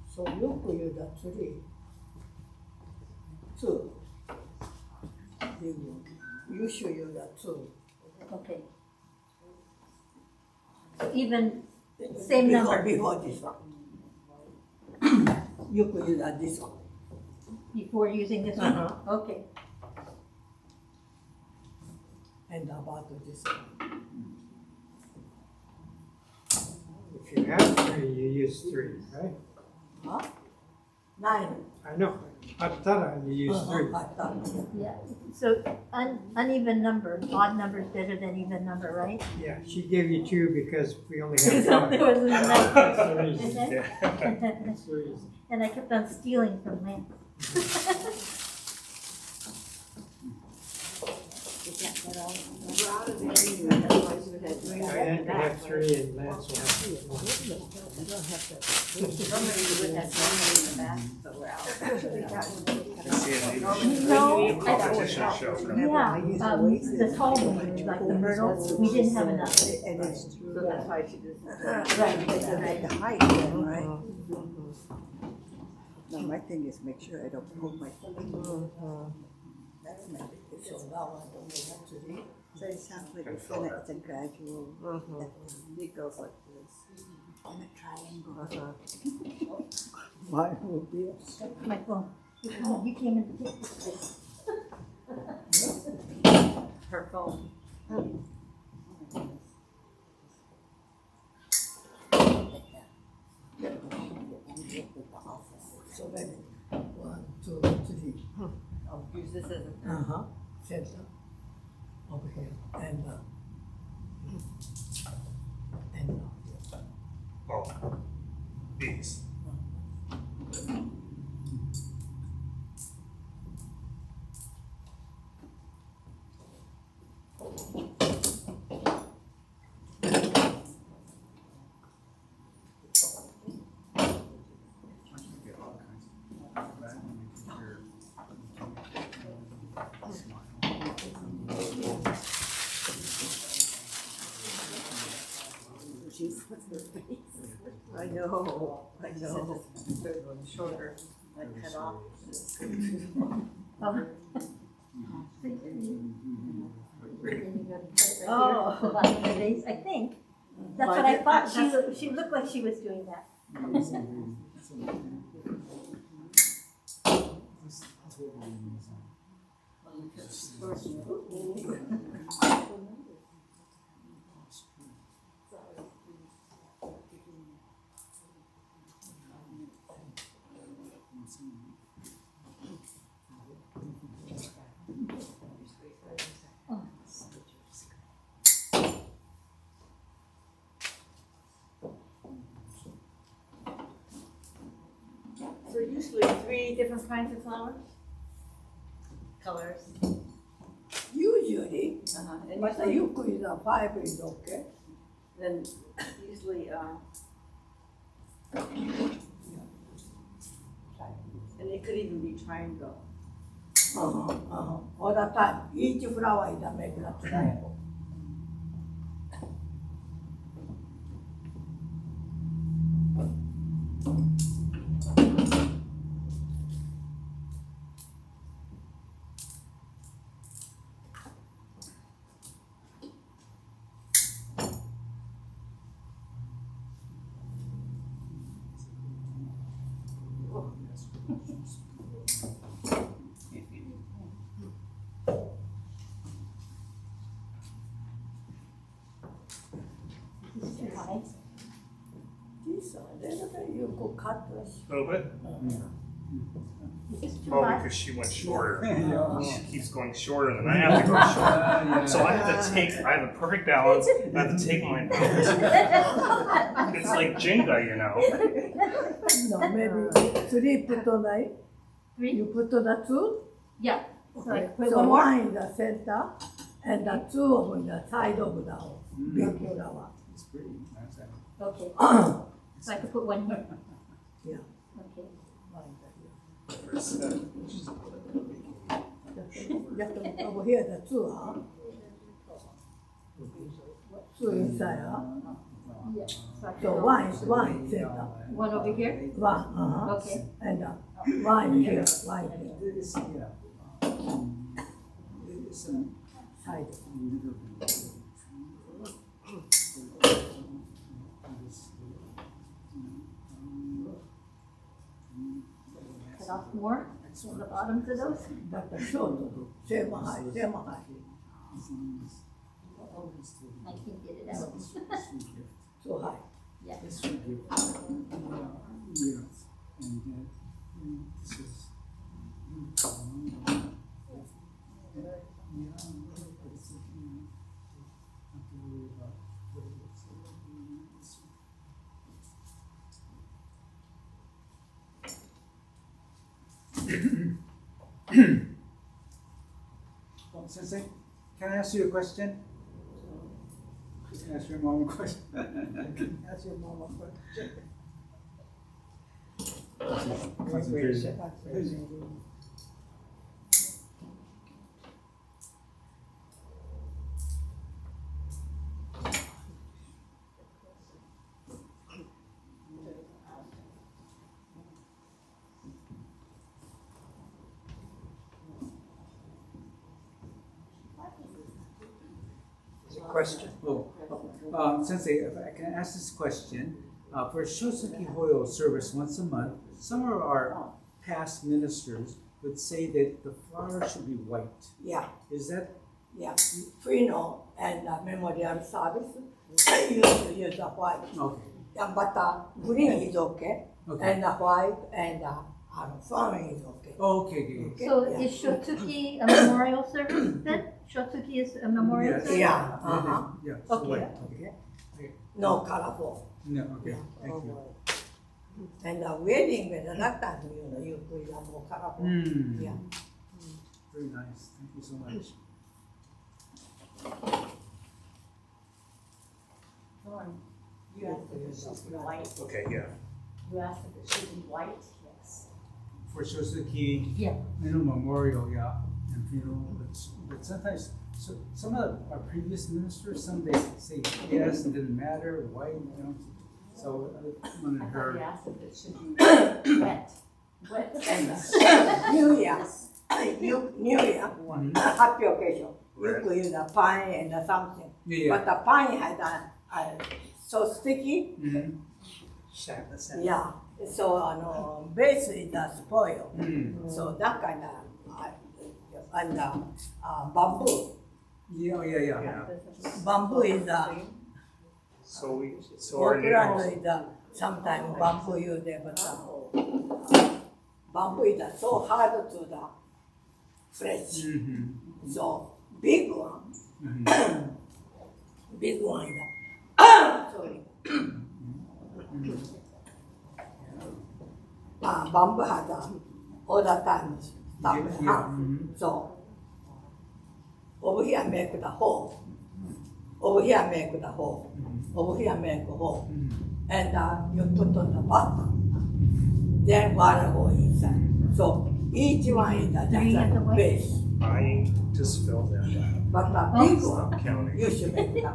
So look, you the 3. two. You should use the two. Okay. So even, same number. Before this one. You could use this one. Before using this one? Uh-huh. Okay. And about this one. If you have three, you use three, right? Huh? 9. I know. Hattara, you use three. Yeah. So uneven number, odd number is better than even number, right? Yeah, she gave you two because we only have five. There was enough. That's the reason. Yeah. That's the reason. And I kept on stealing from Lance. We're out of there anyway, otherwise we'd have three. Diane can have three and Lance will have two. Normally we would have one in the back, but we're out. I see it. No, Competition show. Yeah, the tall one, like the myrtle, we didn't have enough. So that's why she does that. Right. The height then, right? No, my thing is make sure I don't pull my foot. That's my big So issue. that one don't have to be. So it sounds like And fill it's a gradual, It goes like this. in a triangle. Mine would be a My phone. You came in to take this. Her phone. So maybe 1, 2, 3. I'll use this as a. Uh-huh. Center. Over here. And Oh, these. I know. Third one shorter, like cut off. Oh, I think. That's what I thought. She looked like she was doing that. So usually 3 different kinds of flowers? Colors. usually, And but you could use a 5 is okay. then usually, and it could even be triangle. All the time, each flower is a make a triangle. This one, then you could cut this. A little bit? Is this too Oh, high? because she went shorter. She keeps going shorter than I have to go shorter. So I have to take, I have a perfect balance, I have to take my balance. It's like Jenga, you know. No, maybe 3 put on the, 3? you put on the 2. Yeah. So I Okay. put So one more? 1 in the center and the 2 on the side of the big flower. It's pretty. Nice. Okay. So I could put one here. Yeah. Okay. Just over here, the 2, huh? 2 inside, huh? Yeah. So I could So go 1 is center. one over here. 1, Okay. And Wine here, wine here. It's, yeah. It's Side. Cut off more from the bottoms of those. But the short, same height, same height. I can't get it out. Too high. Yeah. This will give, and this is. Sensei, can I ask you a question? Ask your mom a question. Ask your mom a question. Concentration. Question. Sensei, if I can ask this question, for Shoseki Hoyo service once a month, some of our past ministers would say that the flower should be white. Yeah, Is that yeah. Funeral and memorial service, used to use the white. okay? Yeah, but green is okay, Okay. and the white and flower is okay. Okay, okay. So Yeah. is Shotsuki a memorial service then? Shotsuki is a memorial Yes. service? Yeah, Yeah. Okay. white, okay. No colorful. No, okay. Thank you. And the wedding, that time, you put more colorful. Mm. Yeah. Very nice. Thank you so much. Lauren, you asked if it should be white. Okay, yeah. You asked if it should be white. Yes. For Shoseki, Yeah. memorial, yeah, and funeral, but sometimes, some of our previous ministers, some they say yes, it didn't matter, white, so I wanted I thought her. you asked if it should be wet. Wet. New Year, New Year, Mhm. happy occasion. You Right. could use a pine and something. Yeah, But the pine had so sticky. Mhm. Yeah. So base is spoil. Mm. So that kind of and bamboo. Yeah. Bamboo is So our Oakland new, is sometimes bamboo used, but bamboo is so hard to the flesh. Mhm. So big one, Mhm. big one is sorry. Bamboo has all the time stuff in Yeah. house. Mhm. So over here make the hole. Over here make the hole. Over here make a hole. Mhm. And you put on the bottom. Then water go inside. So each one is Three at the a way. base. I just filled in. But the big Stop one, counting. you should make the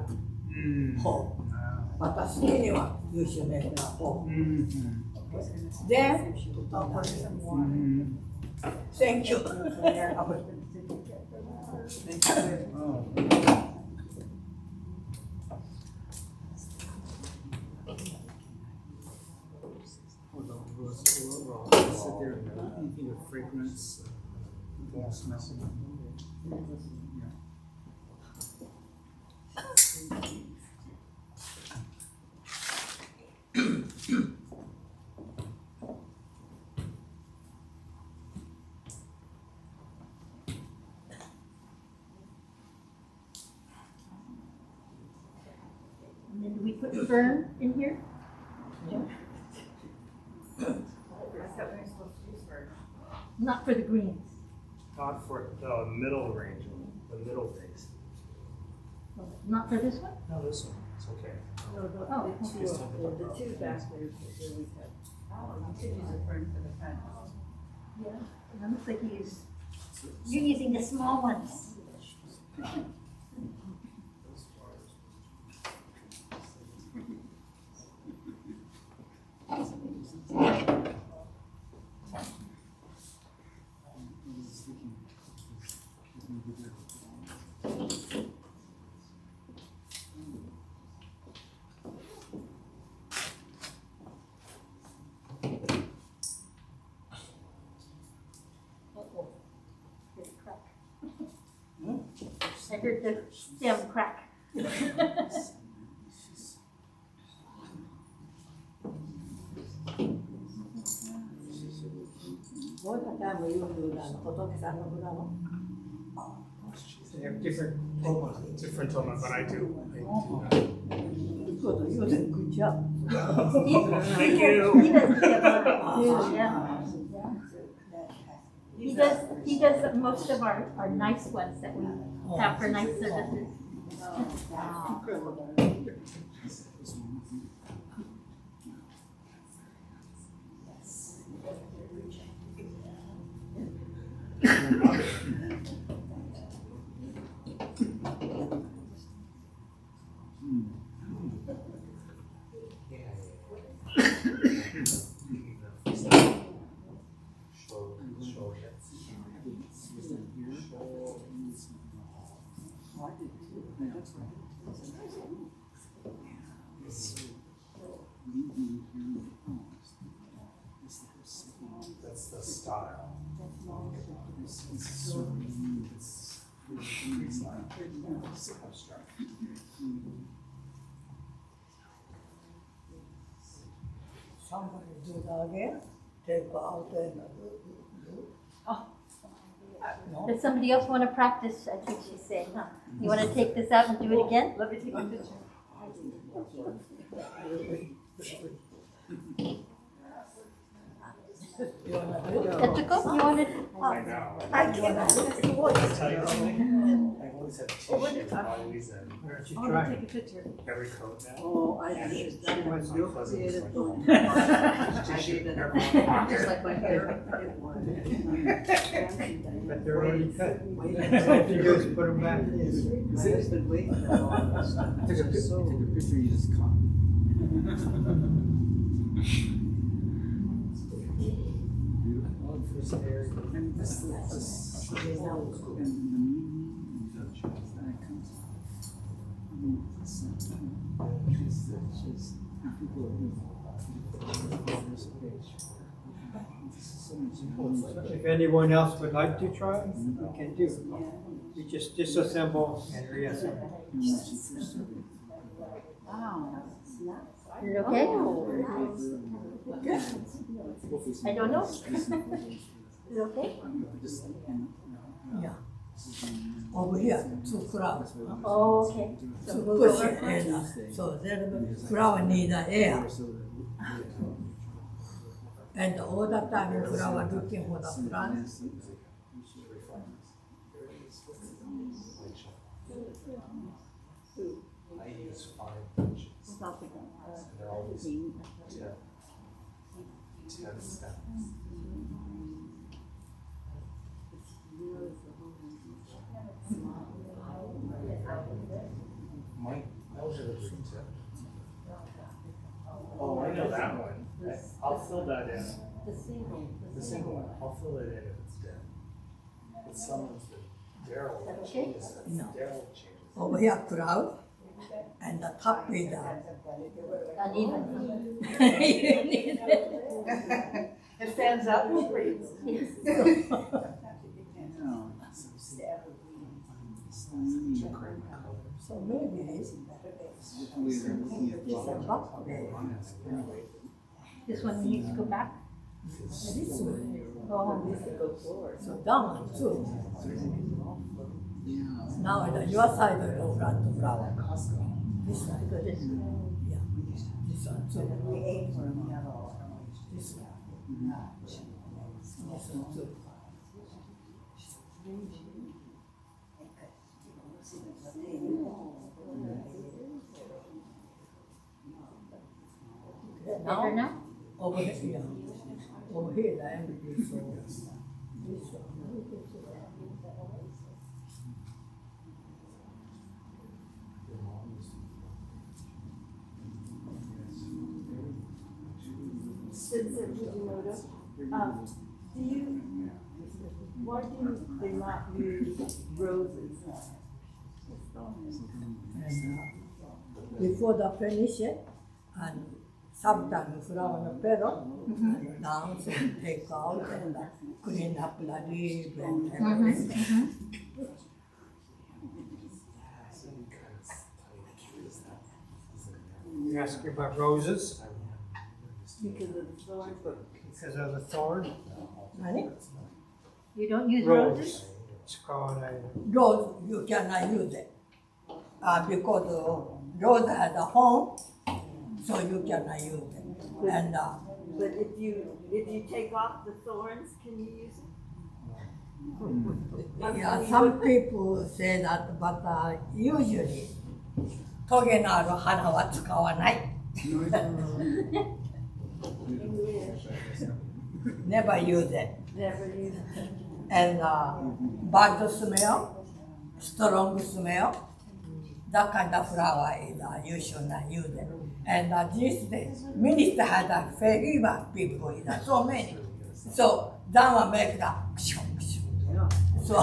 Mm. hole. Wow. But the skinny one, you should make the hole. Mhm. Then put on the water. Mhm. Thank you. Oh. Sit there, anything with fragrance, smell. Yeah. And then do we put fern in here? Not for the greens. Not for the middle range, the middle base. Not for this one? No, this one, it's okay. Oh, okay. The two back there, where we have, you could use a fern for the front. Yeah, it looks like you're using the small ones. I heard the stem crack. All the time you do that, Hotoki-sanの裏の They have different tomas. Different toma, but I do that. Good, you did good job. Thank you. He does Ikebana. Yeah. He does most of our nice ones that we have for nice services. That's the style. Somebody do that again, take out and no. Does somebody else want to practice? I think she's saying, huh? You want to take this out and do it again? Let me take a picture. You wanna do it? Etsuko, you want to? I know. I can't. I'll tell you something. I always have tissue, always in Why don't you I want try? to take a picture. every coat now. Oh, I And did it's that. unpleasant, it's like, oh, I gave it up. Just like my hair. But they're already cut. All you do is put them back in. My husband waited for all this stuff. I took a picture, you just caught. And this, If anyone else would like to try, you can do. You just disassemble and reassemble. Wow. Is it okay? I don't know. Is it okay? Yeah. Over here, two flowers. Oh, okay. To push it and so then flower need air. And all the time flower looking for the plant. I use 5 inches. And they're always 10 stems. Those are the big tip. Oh, I know that one. I'll fill that in. The single one. I'll fill it in if it's dead. But someone's the Daryl changes it. No. Daryl changes it. Over here cloud and the top with Uneven. It stands up for you. So maybe it's a back there. This one needs to go back. This way. Oh, So down too. Now your side of the front flower. This side. this. Yeah. This one too. This one. This one too. Better now? Over here, yeah. Over here, the end is so. This one. Sensei Fujimoto, do you Why do they not use roses? And before the finish it, and sometimes flower the petal, and dance and take out and clean up the leaf and everything. You asking about roses Because of the thorns, but because of the thorn? Honey? You don't use roses? Rose. It's called a Rose, you cannot use it. Because rose has a home, so you cannot use it. And but if you take off the thorns, can you use it? yeah, some people say that, but usually トゲのある花は使わない。Never use it. Never use it. And bad smell, strong smell, that kind of flower is you should not use it. And these days, minister had a very bad people, so many. So that one make that. So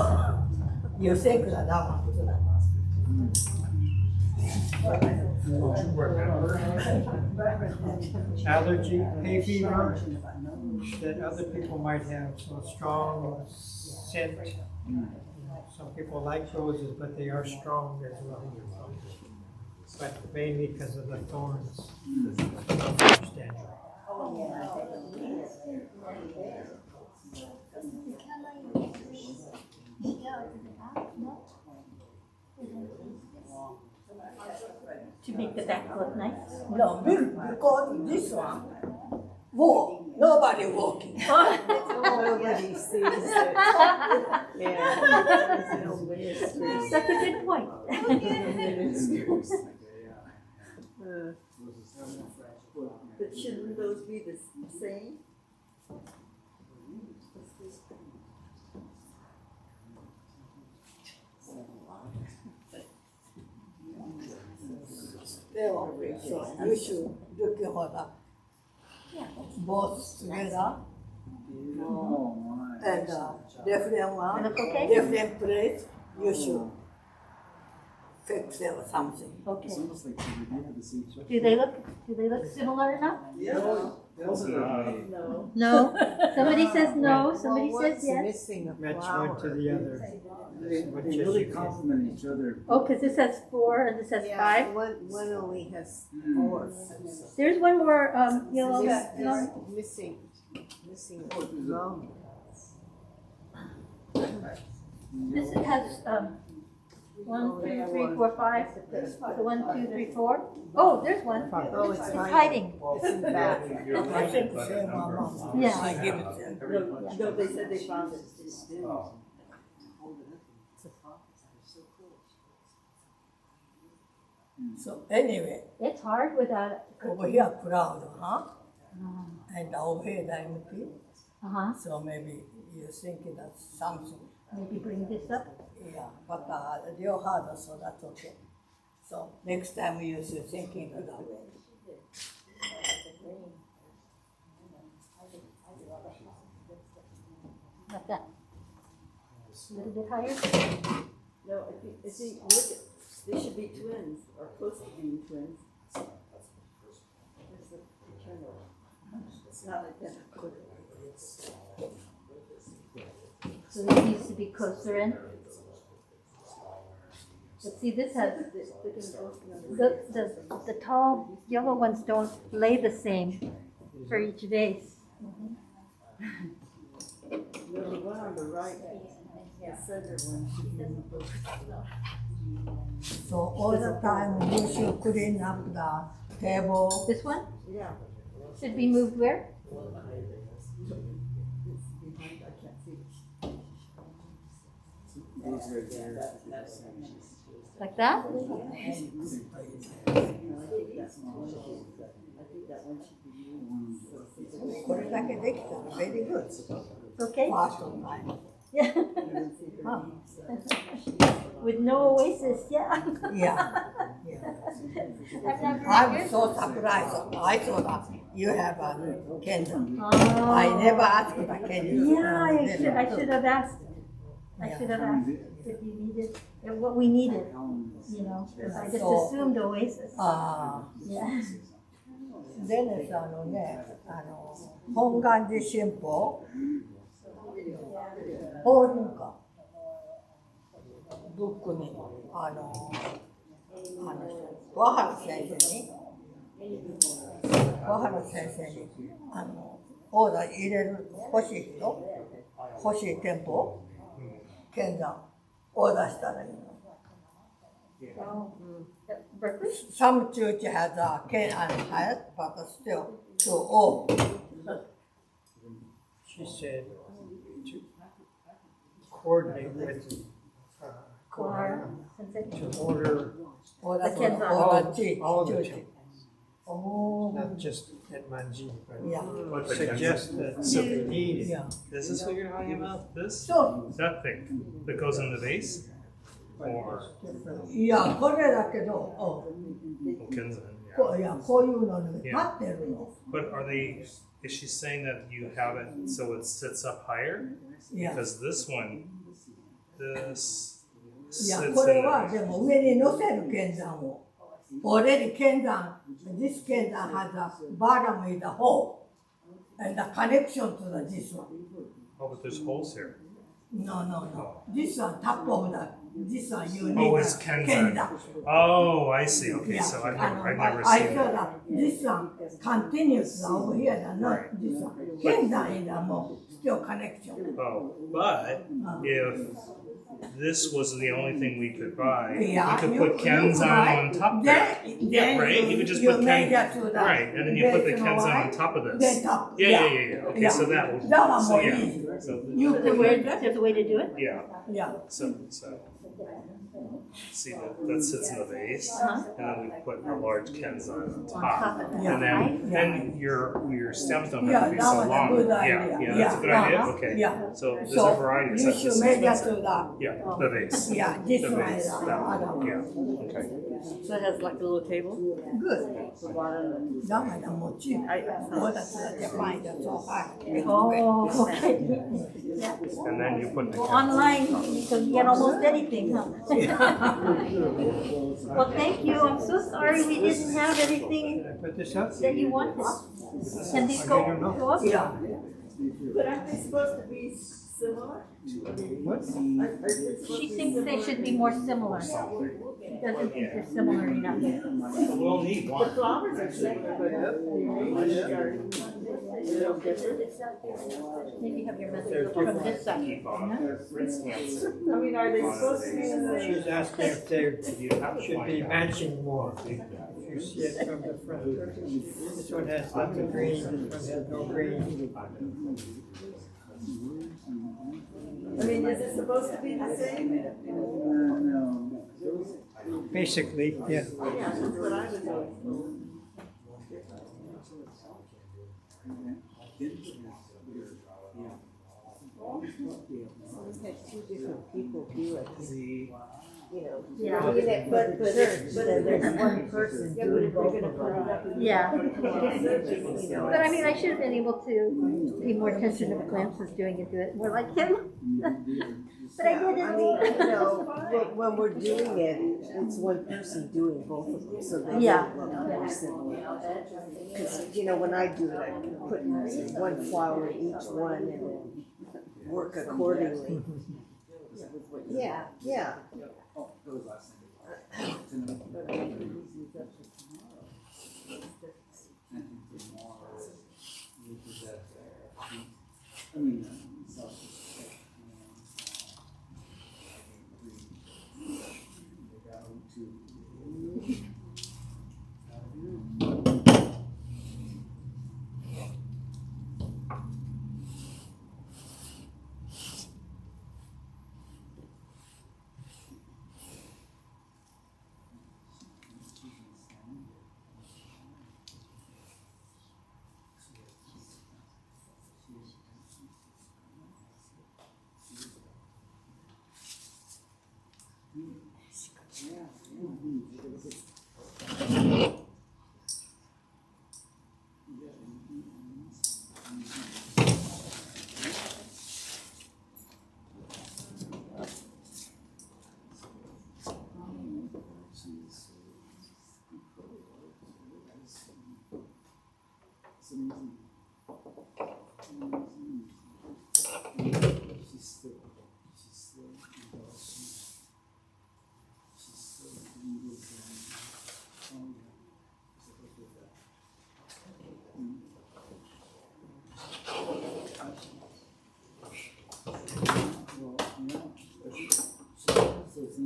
you think that one is not. allergy, hay fever that other people might have, so strong scent. Some people like roses, but they are strong as well. But mainly because of the thorns. Understand. To make the back look nice? No, because this one, walk, nobody walking. Nobody sees it. Yeah. That's a good point. But shouldn't those be the same? So you should look for the both together and different one, Look okay? different place. You should fix it or something. Okay. It's almost like the review of the same Do they look similar enough? No. No. Somebody says no, somebody says yes. Missing a Match flower. one to the other. They really complement each other. Oh, because this has 4 and this has Yeah, 5. one only has Mm. 4. There's one more yellow. Missing no. This has 1, 2, 3, 4, 5. So 1, 2, 3, 4. Oh, there's one. Oh, it's It's hiding. hiding. It's in the back. I think the same one. Yeah. I give it to them. No, they said they found it. So anyway, It's hard without it. over here crowd, huh? And over here the empty. Uh-huh. So maybe you're thinking that's something. Maybe bring this up. Yeah, but you're harder, so that's okay. So next time you should thinking of that way. Like that. A little bit higher. No, I think, look at, they should be twins, or close to being twins. There's the fraternal. It's not identical. So this needs to be closer in. But see, this has, the tall yellow ones don't lay the same for each vase. The one on the right, the center one should be. So all the time you should clean up the table. This one Yeah. should be moved where? It's behind, I can't see. These right there. Like that? No, I think that one should be used. これだけできたら very good. Okay? First time. Yeah. Huh. With no oasis, yeah. Yeah. I've never I'm so surprised. I thought that you have a candle. Oh. I never asked the candle. Yeah, I should have asked. I should have asked if you needed, what we needed, you know, because I just assumed Oasis. あ Yeah. デネス本願寺新報法文化ブックに小原先生にオーダー入れる欲しい人欲しい店舗剣山オーダーしたらいいの。Berkeley? Some church has a cane and hat, but still too old. She said to coordinate with Or, to order Order The Kenzan. all the church. temples, Oh, not just Enmanji, but yeah, suggest that they need it. yeah. Is this what you're talking about? This? So, That thing that goes in the vase? Or いや、これだけど、Kenzan? こういうのに立ってるの。 But are they, is she saying that you have it so it sits up higher? Yeah. Because this one, this いや、 sits これ in は the, でも上に乗せる剣山を。Already 剣山、this 剣山 has a bottom in the hole and the connection to the this one. oh, but there's holes here. No. This one top of this one you need Oh, it's a Kenzan. Oh, I see. Okay, Yeah, so I've I never I seen saw it. that this one continues over here, not this one. Kenzan is a more still connection. Oh, but if this was the only thing we could buy, Yeah, we could you- put you Kenzan buy, on top there. then right? You could just you put measure to the right, and then you put the base Kenzan on line, top of this. then top, Yeah. Okay, so that would. That one so, more yeah. easy. So, You There's a could way, measure, there's a way to do it? yeah. yeah. So see that sits in the vase, Uh-huh. and then we put a large Kenzan on On top. top of it, Yeah. And right? then your stems don't Yeah, have to be that so was a long. good Yeah, idea. that's a good idea. Uh-huh. Okay. Yeah. So there's a So variety of you stuff. should This is measure expensive. to that. Yeah, the vase. Yeah, this The one vase. is That other one. one. Yeah. Okay. So it has like a little table Good. with water and That one is more cheap. I- Oh, that's defined so high. Oh, okay. Yeah. And then you put the Well, Kenzan. online, you can get almost anything, huh? Well, thank you. I'm so sorry we didn't have everything Can I put this up? that you wanted. Can these go to us? Yeah. But aren't they supposed to be similar? What? She thinks they should be more similar. She doesn't think they're similar enough. We'll need The one. flowers are similar, but the arrangements are a little different. Maybe have your message from this side. Keep on. Rinse hands. I mean, are they supposed to be the same? She's asking if there You have to should find be out. matching more. If you see it from the front. This one has lots of green, this one has no green. I mean, is it supposed to be the same? Basically, yeah. Yeah, that's what I was always told. We've had two different people do it, See, you know. Yeah. Looking at but there's one person doing both of them. Yeah. You know, But I mean, I should have been able to be more attentive if Lance was doing it, do it more like him. But I I mean, didn't. you know, when we're doing it, it's one person doing both of them, so they Yeah. don't look more similar. Because, you know, when I do it, I put one flower in each one and then work accordingly. Yeah, yeah.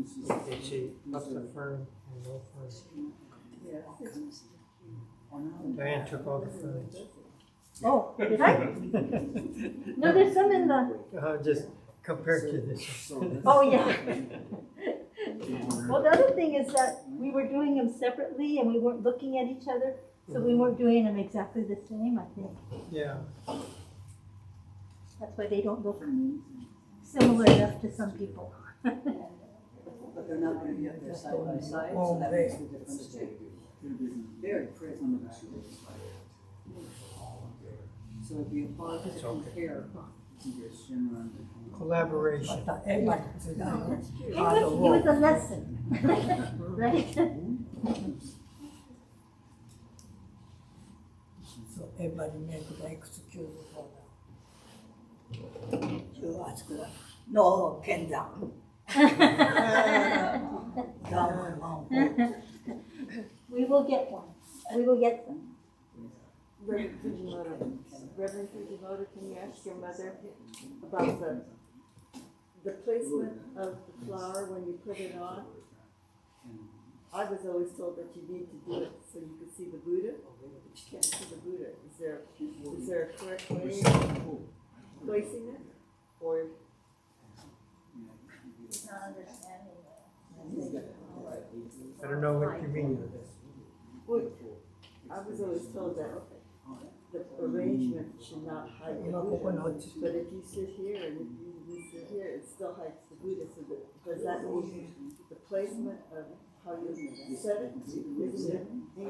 Did she up the fern and no fern? Diane took all the ferns. Oh, did I? No, there's some in the, Just compared to this. oh, yeah. Well, the other thing is that we were doing them separately and we weren't looking at each other, so we weren't doing them exactly the same, I think. Yeah. That's why they don't look similar enough to some people. But they're not gonna be up there side by side, Oh, so that great. makes the difference too. Very pretty. So it'd be hard to compare. Collaboration. But everybody, It was a lesson, right? so everybody make the excuse for them. You ask them, no, Kenzan. We will get one. We will get them. Reverend Fujimoto, can you ask your mother about the placement of the flower when you put it on? I was always told that you need to do it so you could see the Buddha, but you can't see the Buddha. Is there a correct way of placing it? Or He's not understanding I don't know what you mean. well, I was always told that the arrangement should not hide the Buddha. But if you sit here and if you sit here, it still hides the Buddha. So does that mean the placement of how you set it?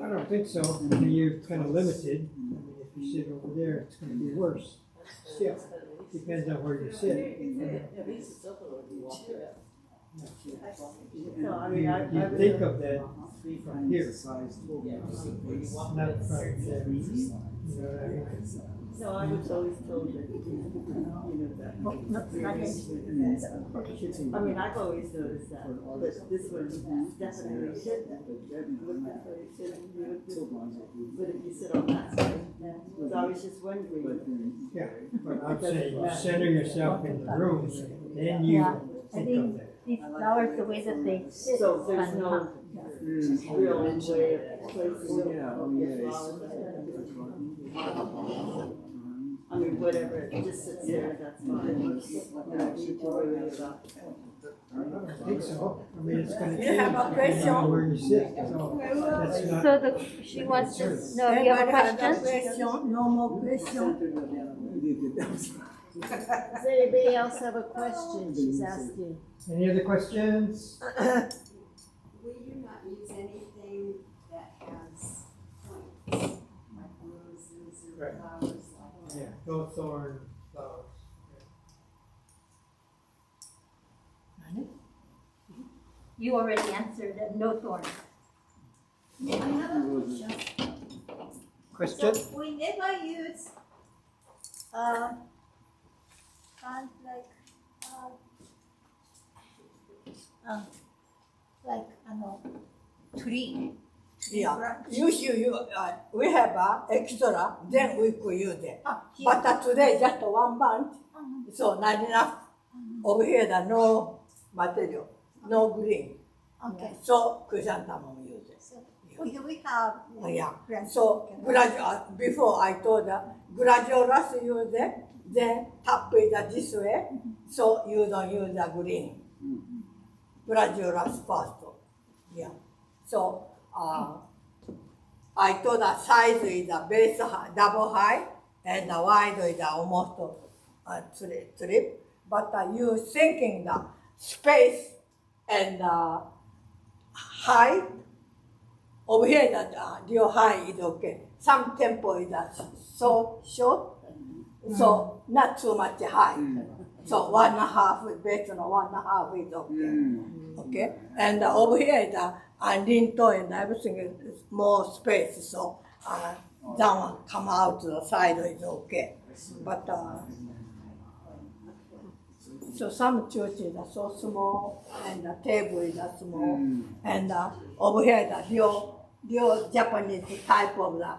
I don't think so. I mean, you're kind of limited. I mean, if you sit over there, it's going to be worse. Still, depends on where you sit. No, I mean, I You think of that from here, not from there. You know what I mean? no, I was always told that, that. I mean, I've always noticed that, but this one definitely should. But if you sit on that side, so I was just wondering. Yeah, but I'm saying you center yourself in the room, then you Yeah, I think think of that. these flowers, the way that they sit. So there's kind of no hot. real way of placing the flowers. I mean, whatever, it just sits there, that's fine. You don't need to worry about. I don't think so. I mean, it's going to You change have a depending on question? where you sit. So that's not. So she wants to know if you have a question? question? No more question? Does anybody else have a question? She's asking. Any other questions? Will you not use anything that has points, like roses or Right. flowers like that? Yeah, no thorn flowers. You already answered that, no thorns. I have a question. Question? So we never use, kind tree. Yeah, usually we have extra, then we could use it. But today just one bunch, so not enough. Over here, no material, no green. Okay. So chrysanthemum use it. So we have. Yeah. So before I told her, gladiolus use it, then tap it this way, so you don't use the green. Gladiolus first. Yeah. So I told the size is the base double high and the wide is almost trip. But you thinking the space and height over here that your height is okay. Some temple is so short, so not too much high. So 1.5 based on 1.5 is okay. Okay, and over here the linto and everything is more space, so down come out to the side is okay. But so some churches are so small and the table is small, and over here the real Japanese type of the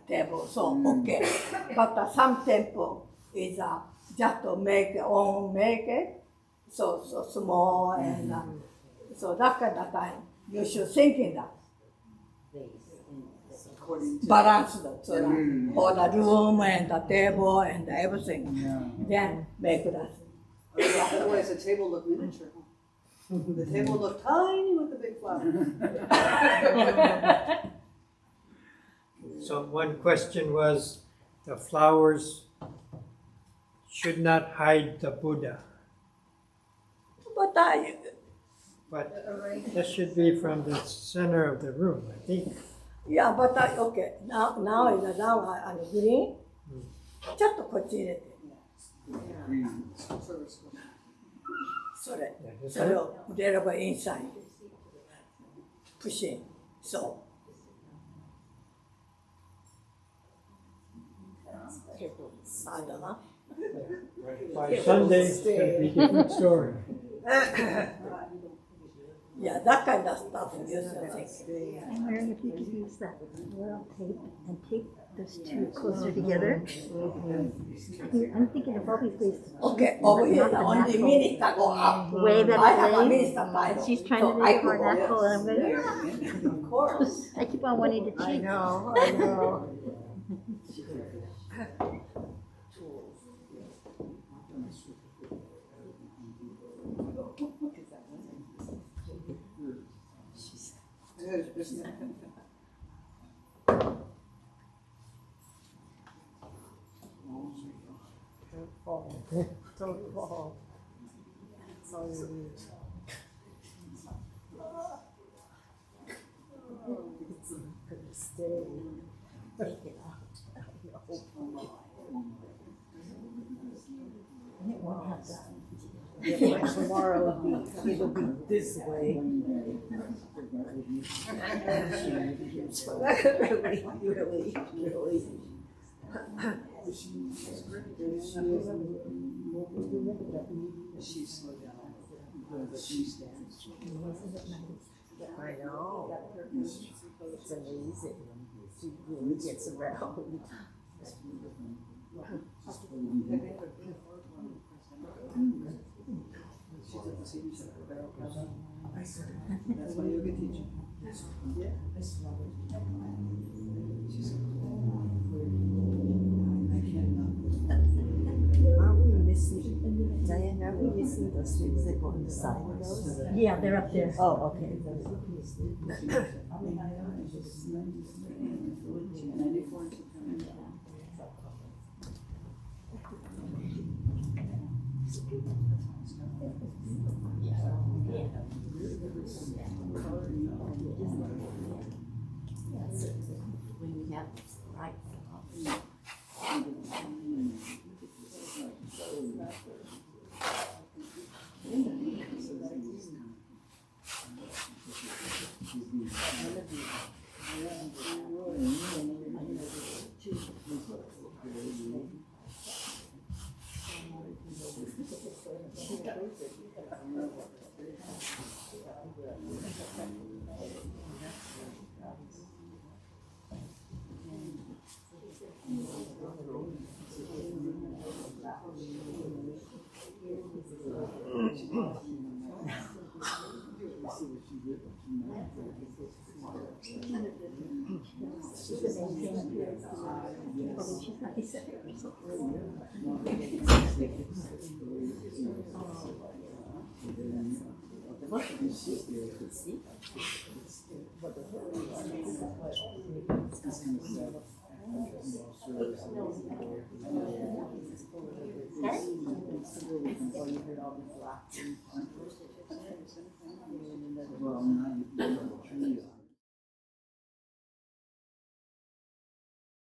table, so okay. But some temple is just to make it, so small and So that kind of time, you should think in that. According to. Balance that, so that all the room and the table and everything. Then make that. Otherwise, the table looked miniature. The table looked tiny with the big flower. So one question was, the flowers should not hide the Buddha, But but that should be from the center of the room, I think. yeah, but okay. Now is now green. ちょっとこっち入れて。それ、それを入れればインサイド。プッシン。そう。I don't know. By Sunday, it's going to be a different story. Yeah, that kind of stuff is useful. I'm wondering if you could use that royal tape and tape those two closer together. I'm thinking of all these ways. Okay, over here, the only minister go up. Way better I have a ways. minister Bible. She's trying So to I make it go more over. natural, and I'm going, Of course. I keep on wanting to cheat. I know. Don't fall. That's all you need. It's gonna stay. Take it out. And it won't have to. Yeah, but tomorrow it'll be this way. So that really. She slowed down. She stands. I know. It's amazing. She really gets around. That's my yoga teacher. Yeah. Aren't we missing, Diane, are we missing those things that go on the side of those? Yeah, they're up there. Oh, okay. 94 and 2. When we have right. Well, now you trees.